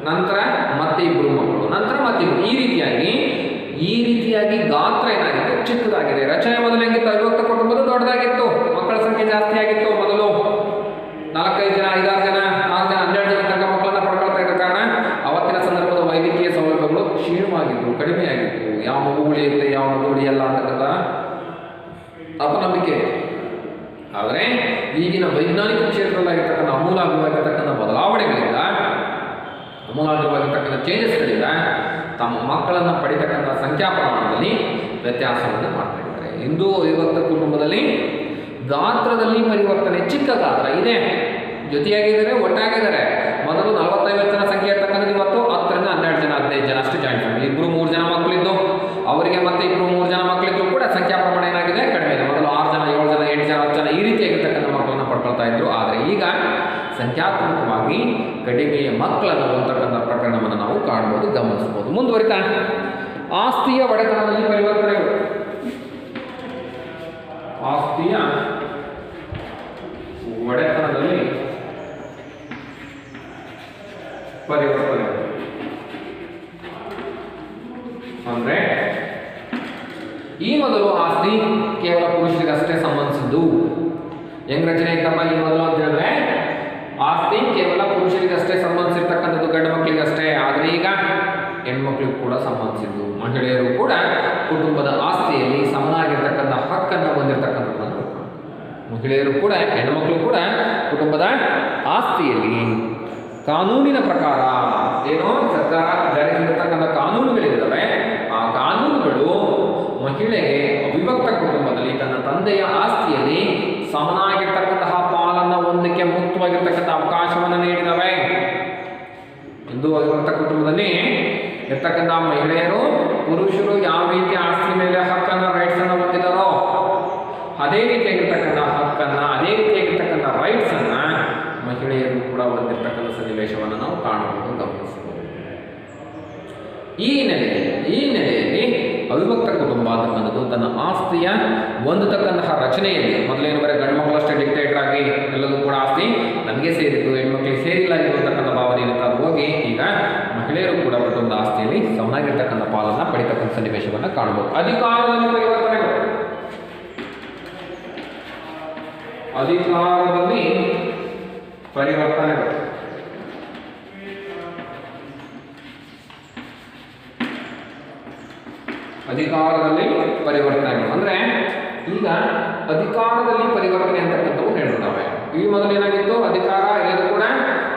ನಂತರ ಮತ್ತೆ 2 ಮಕ್ಕಳು, ನಂತರ ಮತ್ತೆ ಈ ರೀತಿಯಾಗಿ ಗಾತ್ರ ಏನಾಗಿದೆ, ಚಿಕ್ಕದಾಗಿದೆ. ರಚನೆ ಮೊದಲು ಹೆಂಗಿತ್ತು, ಅವಿಭಕ್ತ ಕುಟುಂಬದ ದೊಡ್ಡದಾಗಿತ್ತು, ಮಕ್ಕಳ ಸಂಖ್ಯೆ ಜಾಸ್ತಿ ಆಗಿತ್ತು. ಮೊದಲು 4-5 ಜನ, 5-6 ಜನ, 6 ಜನ, 12 ಜನ ತನಕ ಮಕ್ಕಳನ್ನ ಪಡ್ಕೊಳ್ತಾ ಇದ್ದ ಕಾರಣ ಅವತ್ತಿನ ಸಂದರ್ಭದ ವೈದ್ಯಕೀಯ ಸೌಲಭ್ಯಗಳು ಕ್ಷೀಣವಾಗಿತ್ತು, ಕಡಿಮೆಯಾಗಿತ್ತು. ಯಾವ ಮಗು ಉಳಿಯುತ್ತೆ, ಯಾವ ಮಗು ಉಳಿಯಲ್ಲ ಅಂತಕ್ಕಂಥ ಅಪನಂಬಿಕೆ. ಆದರೆ ಈಗಿನ ವೈಜ್ಞಾನಿಕ ಕ್ಷೇತ್ರದಲ್ಲಾಗಿರ್ತಕ್ಕಂಥ ಅಮೂಲಾಗ್ರವಾಗಿರ್ತಕ್ಕಂಥ ಬದಲಾವಣೆಗಳಿಂದ, ಅಮೂಲಾಗ್ರವಾಗಿರ್ತಕ್ಕಂಥ ಚೇಂಜಸ್ಗಳಿಂದ ತಮ್ಮ ಮಕ್ಕಳನ್ನು ಪಡಿತಕ್ಕಂಥ ಸಂಖ್ಯಾ ಪ್ರಮಾಣದಲ್ಲಿ ವ್ಯತ್ಯಾಸವನ್ನು ಮಾಡ್ತಾ ಇದ್ದಾರೆ. ಇಂದು ಅವಿಭಕ್ತ ಕುಟುಂಬದಲ್ಲಿ ಗಾತ್ರದಲ್ಲಿ ಪರಿವರ್ತನೆ, ಚಿಕ್ಕ ಗಾತ್ರ ಇದೆ, ಜೊತೆಯಾಗಿದ್ದಾರೆ, ಒಟ್ಟಾಗಿದ್ದಾರೆ. ಮೊದಲು 40-50 ಜನ ಸಂಖ್ಯೆ ಇರ್ತಕ್ಕಂಥದ್ದು ಇವತ್ತು 10ರಿಂದ 12 ಜನ, 15 ಜನ ಅಷ್ಟು ಜಾಯಿಂಟ್ ಫ್ಯಾಮಿಲಿ. 2-3 ಜನ ಮಕ್ಕಳಿದ್ದು, ಅವರಿಗೆ ಮತ್ತೆ 2-3 ಜನ ಮಕ್ಕಳಿದ್ರು ಕೂಡ ಸಂಖ್ಯಾ ಪ್ರಮಾಣ ಏನಾಗಿದೆ, ಕಡಿಮೆ ಇದೆ. ಮೊದಲು 6 ಜನ, 7 ಜನ, 8 ಜನ, 10 ಜನ ಈ ರೀತಿಯಾಗಿರ್ತಕ್ಕಂಥ ಮಕ್ಕಳನ್ನು ಪಡ್ಕೊಳ್ತಾ ಇದ್ರು. ಆದರೆ ಈಗ ಸಂಖ್ಯಾತ್ಮಕವಾಗಿ ಕಡಿಮೆ ಮಕ್ಕಳನ್ನು ಹೊಂದತಕ್ಕಂಥ ಪ್ರಕರಣವನ್ನು ನಾವು ಕಾಣಬಹುದು, ಗಮನಿಸಬಹುದು. ಮುಂದುವರಿತಾ ಆಸ್ತಿಯ ಒಡೆತನದಲ್ಲಿ ಪರಿವರ್ತನೆಗಳು. ಆಸ್ತಿಯ ಒಡೆತನದಲ್ಲಿ ಪರಿವರ್ತನೆಗಳು ಅಂದ್ರೆ, ಈ ಮೊದಲು ಆಸ್ತಿ ಕೇವಲ ಪುರುಷರಿಗಷ್ಟೇ ಸಂಬಂಧಿಸಿದ್ದು. ಹೆಂಗ್ ರಚನೆ ಇತ್ತಪ್ಪ ಈ ಮೊದಲು ಅಂತ ಹೇಳಿದ್ರೆ, ಆಸ್ತಿ ಕೇವಲ ಪುರುಷರಿಗಷ್ಟೇ ಸಂಬಂಧಿಸಿರ್ತಕ್ಕಂಥದ್ದು, ಗಂಡು ಮಕ್ಕಳಿಗಷ್ಟೇ. ಆದರೆ ಈಗ ಹೆಣ್ಮಕ್ಳಿಗೂ ಕೂಡ ಸಂಬಂಧಿಸಿದ್ದು. ಮಹಿಳೆಯರು ಕೂಡ ಕುಟುಂಬದ ಆಸ್ತಿಯಲ್ಲಿ ಸಮನಾಗಿರ್ತಕ್ಕಂಥ ಹಕ್ಕನ್ನು ಹೊಂದಿರತಕ್ಕಂಥದ್ದನ್ನು, ಮಹಿಳೆಯರು ಕೂಡ, ಹೆಣ್ಮಕ್ಳು ಕೂಡ ಕುಟುಂಬದ ಆಸ್ತಿಯಲ್ಲಿ ಕಾನೂನಿನ ಪ್ರಕಾರ ಏನೋ ಸರ್ಕಾರ ಜಾರಿಯಲ್ಲಿರ್ತಕ್ಕಂಥ ಕಾನೂನುಗಳಿದ್ದಾವೆ. ಆ ಕಾನೂನುಗಳು ಮಹಿಳೆಗೆ ಅವಿಭಕ್ತ ಕುಟುಂಬದಲ್ಲಿ ತನ್ನ ತಂದೆಯ ಆಸ್ತಿಯಲ್ಲಿ ಸಮನಾಗಿರ್ತಕ್ಕಂತಹ ಪಾಲನ್ನು ಹೊಂದಲಿಕ್ಕೆ ಮುಕ್ತವಾಗಿರ್ತಕ್ಕಂಥ ಅವಕಾಶವನ್ನು ನೀಡಿದವೆ. ಇಂದು ಅವಿಭಕ್ತ ಕುಟುಂಬದಲ್ಲಿ ಇರ್ತಕ್ಕಂಥ ಮಹಿಳೆಯರು, ಪುರುಷರು ಯಾವ ರೀತಿ ಆಸ್ತಿ ಮೇಲೆ ಹಕ್ಕನ್ನು, ರೈಟ್ಸ್ ಅನ್ನು ಹೊಂದಿದಾರೋ ಅದೇ ರೀತಿಯಾಗಿರ್ತಕ್ಕಂಥ ಹಕ್ಕನ್ನು, ಅದೇ ರೀತಿಯಾಗಿರ್ತಕ್ಕಂಥ ರೈಟ್ಸ್ ಅನ್ನ ಮಹಿಳೆಯರು ಕೂಡ ಹೊಂದಿರತಕ್ಕಂಥ ಸನ್ನಿವೇಶವನ್ನು ನಾವು ಕಾಣಬಹುದು, ಗಮನಿಸಬಹುದು. ಈ ನೆಲೆಯಲ್ಲಿ ಅವಿಭಕ್ತ ಕುಟುಂಬ ಅಂತಕ್ಕಂಥದ್ದು ತನ್ನ ಆಸ್ತಿಯ ಹೊಂದತಕ್ಕಂತಹ ರಚನೆಯಲ್ಲಿ ಮೊದಲೇನು ಬರೀ ಗಂಡು ಮಕ್ಕಳಷ್ಟೇ ಡಿಕ್ಟೇಟರ್ ಆಗಿ ಎಲ್ಲದೂ ಕೂಡ ಆಸ್ತಿ ನನಗೆ ಸೇರಿದ್ದು, ಹೆಣ್ಮಕ್ಳಿಗೆ ಸೇರಿಲ್ಲ ಇರತಕ್ಕಂಥ ಭಾವನೆ ಇರುತ್ತೆ. ಅದು ಹೋಗಿ ಈಗ ಮಹಿಳೆಯರು ಕೂಡ ಕುಟುಂಬದ ಆಸ್ತಿಯಲ್ಲಿ ಸಮನಾಗಿರ್ತಕ್ಕಂಥ ಪಾಲನ್ನ ಪಡಿತಕ್ಕಂಥ ಸನ್ನಿವೇಶವನ್ನು ಕಾಣಬಹುದು. ಅಧಿಕಾರದಲ್ಲಿ ಪರಿವರ್ತನೆಗಳು. ಅಧಿಕಾರದಲ್ಲಿ ಪರಿವರ್ತನೆಗಳು ಅಧಿಕಾರದಲ್ಲಿ ಪರಿವರ್ತನೆಗಳು ಅಂದ್ರೆ, ಈಗ ಅಧಿಕಾರದಲ್ಲಿ ಪರಿವರ್ತನೆ ಅಂತಕ್ಕಂಥವು ಹೇಳಿರ್ತವೆ. ಈ ಮೊದಲು ಏನಾಗಿತ್ತು, ಅಧಿಕಾರ ಎಲ್ಲರೂ ಕೂಡ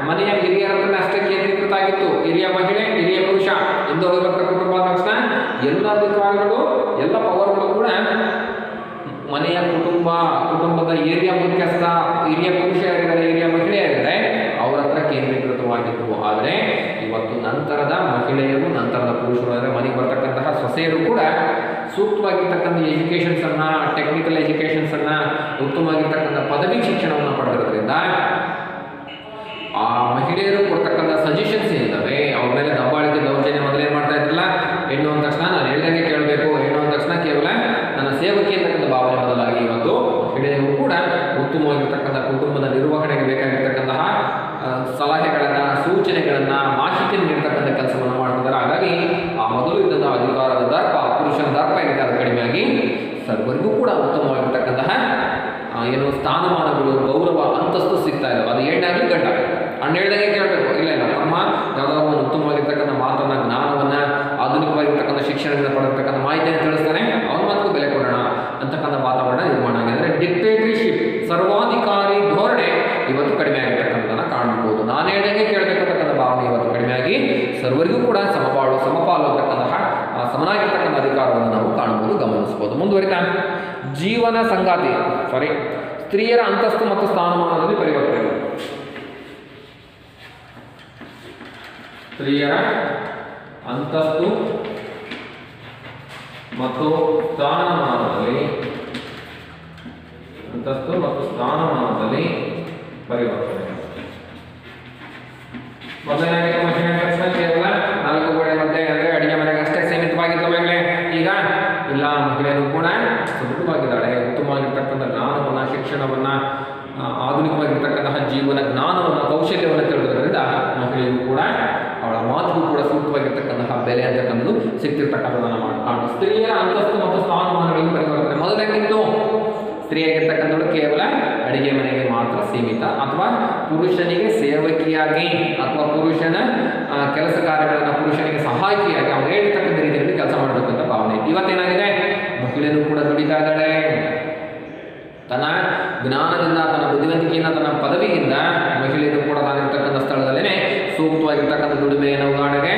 ಮನೆಯ ಹಿರಿಯರ ಹತ್ರ ಅಷ್ಟೇ ಕೇಂದ್ರೀಕೃತ ಆಗಿತ್ತು. ಹಿರಿಯ ಮಹಿಳೆ, ಹಿರಿಯ ಪುರುಷ ಎಂದು ಅವಿಭಕ್ತ ಕುಟುಂಬ ಅಂದ ತಕ್ಷಣ ಎಲ್ಲ ಅಧಿಕಾರಗಳು, ಎಲ್ಲ ಪವರ್ಗಳು ಕೂಡ ಮನೆಯ ಕುಟುಂಬದ ಹಿರಿಯ ಮುಖ್ಯಸ್ಥ, ಹಿರಿಯ ಪುರುಷ ಯಾರಿದ್ದಾರೆ, ಹಿರಿಯ ಮಹಿಳೆ ಯಾರಿದ್ದಾರೆ ಅವರ ಹತ್ರ ಕೇಂದ್ರೀಕೃತವಾಗಿತ್ತು. ಆದರೆ ಇವತ್ತು ನಂತರದ ಮಹಿಳೆಯರು, ನಂತರದ ಪುರುಷರು ಅಂದರೆ ಮನೆಗೆ ಬರ್ತಕ್ಕಂತಹ ಸೊಸೆಯರು ಕೂಡ ಸೂಕ್ತವಾಗಿರ್ತಕ್ಕಂಥ ಎಜುಕೇಷನ್ಸನ್ನು, ಟೆಕ್ನಿಕಲ್ ಎಜುಕೇಷನ್ಸನ್ನು, ಉತ್ತಮವಾಗಿರ್ತಕ್ಕಂಥ ಪದವಿ ಶಿಕ್ಷಣವನ್ನು ಪಡೆದಿರೋದ್ರಿಂದ ಆ ಮಹಿಳೆಯರು ಕೊಡ್ತಕ್ಕಂಥ ಸಜೆಷನ್ಸ್ ಏನಿದ್ದಾವೆ ಅವ್ರ ಮೇಲೆ ದಬ್ಬಾಳಿಕೆ, ದೌರ್ಜನ್ಯ ಮೊದಲೇನು ಮಾಡ್ತಾ ಇದ್ರಲ್ಲ, ಹೆಣ್ಣು ಅಂದ ತಕ್ಷಣ ನಾನು ಹೇಳ್ದಂಗೆ ಕೇಳಬೇಕು, ಹೆಣ್ಣು ಅಂದ ತಕ್ಷಣ ಕೇವಲ ನನ್ನ ಸೇವಕಿ ಅಂತಕ್ಕಂಥ ಭಾವನೆ ಬದಲಾಗಿ ಇವತ್ತು ಮಹಿಳೆಯರು ಕೂಡ ಉತ್ತಮವಾಗಿರ್ತಕ್ಕಂಥ ಕುಟುಂಬದ ನಿರ್ವಹಣೆಗೆ ಬೇಕಾಗಿರ್ತಕ್ಕಂತಹ ಸಲಹೆಗಳನ್ನು, ಸೂಚನೆಗಳನ್ನು, ಮಾಹಿತಿಯನ್ನು ನೀಡ್ತಕ್ಕಂಥ ಕೆಲಸವನ್ನು ಮಾಡ್ತಿದ್ದಾರೆ. ಹಾಗಾಗಿ ಆ ಮೊದಲು ಇದ್ದಂಥ ಅಧಿಕಾರದ ದರ್ಪ, ಪುರುಷನ ದರ್ಪ ಏನಿದೆ ಅದು ಕಡಿಮೆಯಾಗಿ ಸರ್ವರಿಗೂ ಕೂಡ ಉತ್ತಮವಾಗಿರ್ತಕ್ಕಂತಹ ಏನು ಸ್ಥಾನಮಾನಗಳು, ಗೌರವ, ಅಂತಸ್ತು ಸಿಗ್ತಾ ಇದ್ದಾವೆ. ಅದು ಹೆಣ್ಣಾಗಲಿ ಗಂಡ, ಅಣ್ಣ ಹೇಳ್ದಂಗೆ ಕೇಳಬೇಕು. ಇಲ್ಲ ತಮ್ಮ ಯಾವುದಾದ್ರು ಒಂದು ಉತ್ತಮವಾಗಿರ್ತಕ್ಕಂಥ ಮಾತನ್ನು, ಜ್ಞಾನವನ್ನು, ಆಧುನಿಕವಾಗಿರ್ತಕ್ಕಂಥ ಶಿಕ್ಷಣದಿಂದ ಪಡೆದಿರ್ತಕ್ಕಂಥ ಮಾಹಿತಿಯನ್ನು ತಿಳಿಸ್ತಾನೆ, ಅವನ ಮಾತಿಗೂ ಬೆಲೆ ಕೊಡೋಣ ಅಂತಕ್ಕಂಥ ವಾತಾವರಣ ನಿರ್ಮಾಣ ಆಗಿದೆ. ಅಂದರೆ ಡಿಕ್ಟೇಟರ್ಶಿಪ್, ಸರ್ವಾಧಿಕಾರಿ ಧೋರಣೆ ಇವತ್ತು ಕಡಿಮೆ ಆಗಿರ್ತಕ್ಕಂಥದ್ದನ್ನು ಕಾಣಬಹುದು. ನಾನು ಹೇಳ್ದಂಗೆ ಕೇಳಬೇಕಂತಕ್ಕಂಥ ಭಾವನೆ ಇವತ್ತು ಕಡಿಮೆಯಾಗಿ ಸರ್ವರಿಗೂ ಕೂಡ ಸಮಪಾಲು ಅಂತಕ್ಕಂತಹ ಸಮನಾಗಿರ್ತಕ್ಕಂಥ ಅಧಿಕಾರವನ್ನು ನಾವು ಕಾಣಬಹುದು, ಗಮನಿಸಬಹುದು. ಮುಂದುವರಿತಾ ಜೀವನ ಸಂಗಾತಿ ಸ್ತ್ರೀಯರ ಅಂತಸ್ತು ಮತ್ತು ಸ್ಥಾನಮಾನದಲ್ಲಿ ಪರಿವರ್ತನೆ. ಸ್ತ್ರೀಯರ ಅಂತಸ್ತು ಮತ್ತು ಸ್ಥಾನಮಾನದಲ್ಲಿ ಪರಿವರ್ತನೆ. ಮೊದಲನೇ ಮಹಿಳೆ ಕೆಲಸ ಕೇವಲ 4 ಗೋಡೆ ಮಧ್ಯೆ ಅಂದರೆ ಅಡಿಗೆ ಮನೆಗೆ ಅಷ್ಟೇ ಸೀಮಿತವಾಗಿದ್ದ ಮಹಿಳೆ ಈಗ ಇಲ್ಲ, ಮಹಿಳೆಯರು ಕೂಡ ಸುದೃಢವಾಗಿದ್ದಾಳೆ. ಉತ್ತಮವಾಗಿರ್ತಕ್ಕಂಥ ಜ್ಞಾನವನ್ನು, ಶಿಕ್ಷಣವನ್ನು, ಆಧುನಿಕವಾಗಿರ್ತಕ್ಕಂತಹ ಜೀವನ ಜ್ಞಾನವನ್ನು, ಕೌಶಲ್ಯವನ್ನು ತಿಳಿದ್ರಿಂದ ಮಹಿಳೆಯರು ಕೂಡ ಅವಳ ಮಾತಿಗೂ ಕೂಡ ಸೂಕ್ತವಾಗಿರ್ತಕ್ಕಂತಹ ಬೆಲೆ ಅಂತಕ್ಕಂಥದ್ದು ಸಿಗ್ತಿರ್ತಕ್ಕಂಥದ್ದನ್ನು ಕಾಣು. ಸ್ತ್ರೀಯರ ಅಂತಸ್ತು ಮತ್ತು ಸ್ಥಾನಮಾನಗಳಿಗೆ ಪರಿವರ್ತನೆ. ಮೊದಲಾಗಿತ್ತು ಸ್ತ್ರೀಯಾಗಿರ್ತಕ್ಕಂಥವಳು ಕೇವಲ ಅಡಿಗೆ ಮನೆಗೆ ಮಾತ್ರ ಸೀಮಿತ, ಅಥವಾ ಪುರುಷನಿಗೆ ಸೇವಕಿಯಾಗಿ, ಅಥವಾ ಪುರುಷನ ಕೆಲಸ ಕಾರ್ಯಗಳನ್ನು ಪುರುಷನಿಗೆ ಸಹಾಯಕಿಯಾಗಿ ಅವ್ರು ಹೇಳ್ತಕ್ಕಂಥ ರೀತಿಯಲ್ಲಿ ಕೆಲಸ ಮಾಡಬೇಕಂತ ಭಾವನೆ ಇತ್ತು. ಇವತ್ತೇನಾಗಿದೆ, ಮಹಿಳೆಯರು ಕೂಡ ದುಡಿತಾ ಇದ್ದಾಳೆ. ತನ್ನ ಜ್ಞಾನದಿಂದ, ತನ್ನ ಬುದ್ಧಿವಂತಿಕೆಯಿಂದ, ತನ್ನ ಪದವಿಯಿಂದ ಮಹಿಳೆಯರು ಕೂಡ ತಾನಿರ್ತಕ್ಕಂಥ ಸ್ಥಳದಲ್ಲೇ ಸೂಕ್ತವಾಗಿರ್ತಕ್ಕಂಥ ದುಡಿಮೆಯನ್ನು, ಉದಾಹರಣೆಗೆ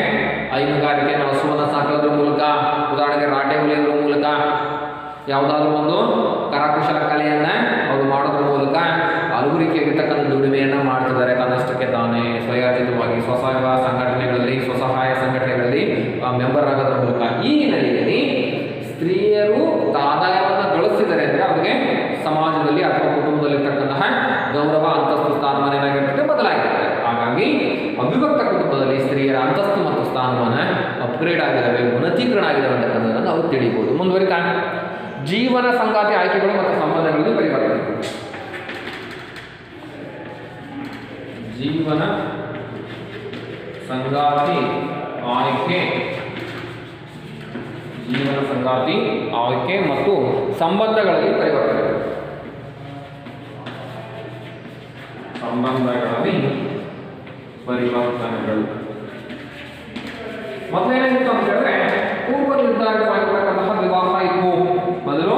ಹೈನುಗಾರಿಕೆಯನ್ನು, ಹಸುವನ್ನು ಸಾಕೋದ್ರ ಮೂಲಕ, ಉದಾಹರಣೆಗೆ ರಾಟೆ ಹೊಲಿಯೋದ್ರ ಮೂಲಕ, ಯಾವುದಾದ್ರೂ ಒಂದು ಕರಕುಶಲ ಕಲೆಯನ್ನು ಅವರು ಮಾಡೋದ್ರ ಮೂಲಕ ಹಲವು ದುಡಿಮೆಯನ್ನು ಮಾಡ್ತಿದ್ದಾರೆ. ತನ್ನಷ್ಟಕ್ಕೆ ತಾನೇ ಸ್ವಯಾರ್ಜಿತವಾಗಿ ಸ್ವಸಹಾಯ ಸಂಘಟನೆಗಳಲ್ಲಿ ಮೆಂಬರ್ ಆಗೋದ್ರ ಮೂಲಕ. ಈ ಹಿನ್ನೆಲೆಯಲ್ಲಿ ಸ್ತ್ರೀಯರು ಆದಾಯವನ್ನು ಗಳಿಸ್ತಿದ್ದಾರೆ ಅಂದರೆ ಅವರಿಗೆ ಸಮಾಜದಲ್ಲಿ ಅಥವಾ ಕುಟುಂಬದಲ್ಲಿರ್ತಕ್ಕಂತಹ ಗೌರವ, ಅಂತಸ್ತು, ಸ್ಥಾನಮಾನ ಏನಾಗಿರ್ತದೆ, ಬದಲಾಗಿರ್ತದೆ. ಹಾಗಾಗಿ ಅವಿಭಕ್ತ ಕುಟುಂಬದಲ್ಲಿ ಸ್ತ್ರೀಯರ ಅಂತಸ್ತು ಮತ್ತು ಸ್ಥಾನಮಾನ ಅಪ್ಗ್ರೇಡ್ ಆಗಿದ್ದಾವೆ, ಉನ್ನತೀಕರಣ ಆಗಿದ್ದಾವೆ ಅಂತಕ್ಕಂಥದ್ದನ್ನು ನಾವು ತಿಳಿಯಬಹುದು. ಮುಂದುವರಿತಾ ಜೀವನ ಸಂಗಾತಿ ಆಯ್ಕೆಗಳು ಮತ್ತು ಸಂಬಂಧಗಳಲ್ಲಿ ಪರಿವರ್ತನೆ. ಜೀವನ ಸಂಗಾತಿ ಆಯ್ಕೆ ಮತ್ತು ಸಂಬಂಧಗಳಲ್ಲಿ ಪರಿವರ್ತನೆ. ಮೊದಲೇನಾಗಿತ್ತು ಅಂತ ಹೇಳಿದ್ರೆ ಪೂರ್ವ ನಿರ್ಧಾರಿತವಾಗಿರ್ತಕ್ಕಂತಹ ವಿವಾಹ ಇತ್ತು. ಮೊದಲು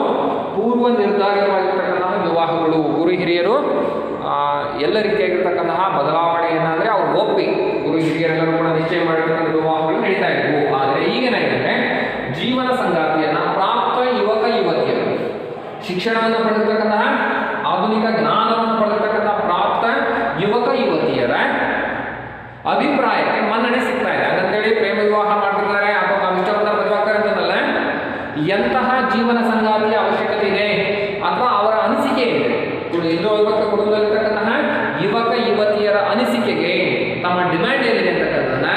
ಪೂರ್ವ ನಿರ್ಧಾರಿತವಾಗಿರ್ತಕ್ಕಂತಹ ವಿವಾಹಗಳು, ಗುರು ಹಿರಿಯರು ಎಲ್ಲ ರೀತಿಯಾಗಿರ್ತಕ್ಕಂತಹ ಬದಲಾವಣೆಯನ್ನಾದರೆ ಅವ್ರು ಒಪ್ಪಿ ಗುರು ಹಿರಿಯರೆಲ್ಲರೂ ಕೂಡ ನಿಶ್ಚಯ ಮಾಡಿರ್ತಕ್ಕಂಥ ವಿವಾಹಗಳು ನಡೀತಾ ಇದ್ವು. ಆದರೆ ಈಗೇನಾಗಿದೆ, ಜೀವನ ಸಂಗಾತಿಯನ್ನ ಪ್ರಾಪ್ತ ಯುವಕ ಯುವತಿಯರು, ಶಿಕ್ಷಣವನ್ನು ಪಡೆದಿರ್ತಕ್ಕಂತಹ, ಆಧುನಿಕ ಜ್ಞಾನವನ್ನು ಪಡೆದಿರ್ತಕ್ಕಂತಹ ಪ್ರಾಪ್ತ ಯುವಕ ಯುವತಿಯರ ಅಭಿಪ್ರಾಯಕ್ಕೆ ಮನ್ನಣೆ ಸಿಗ್ತಾ ಇದೆ. ಹಾಗಂತೇಳಿ ಪ್ರೇಮ ವಿವಾಹ ಮಾಡ್ತಿದ್ದಾರೆ ಅಥವಾ ತಾವು ಇಷ್ಟಪಟ್ಟ ಮದುವೆ ಆಗ್ತಾರೆ ಅಂತಂದಲ್ಲ, ಎಂತಹ ಜೀವನ ಸಂಗಾತಿಯ ಅವಶ್ಯಕತೆ ಇದೆ ಅಥವಾ ಅವರ ಅನಿಸಿಕೆ ಇದೆ, ಹಿಂದೂ ಅವಿಭಕ್ತ ಕುಟುಂಬದಲ್ಲಿರ್ತಕ್ಕಂತಹ ಯುವಕ ಯುವತಿಯರ ಅನಿಸಿಕೆಗೆ ತಮ್ಮ ಡಿಮ್ಯಾಂಡ್ ಏನಿದೆ ಅಂತಕ್ಕಂಥದ್ದನ್ನ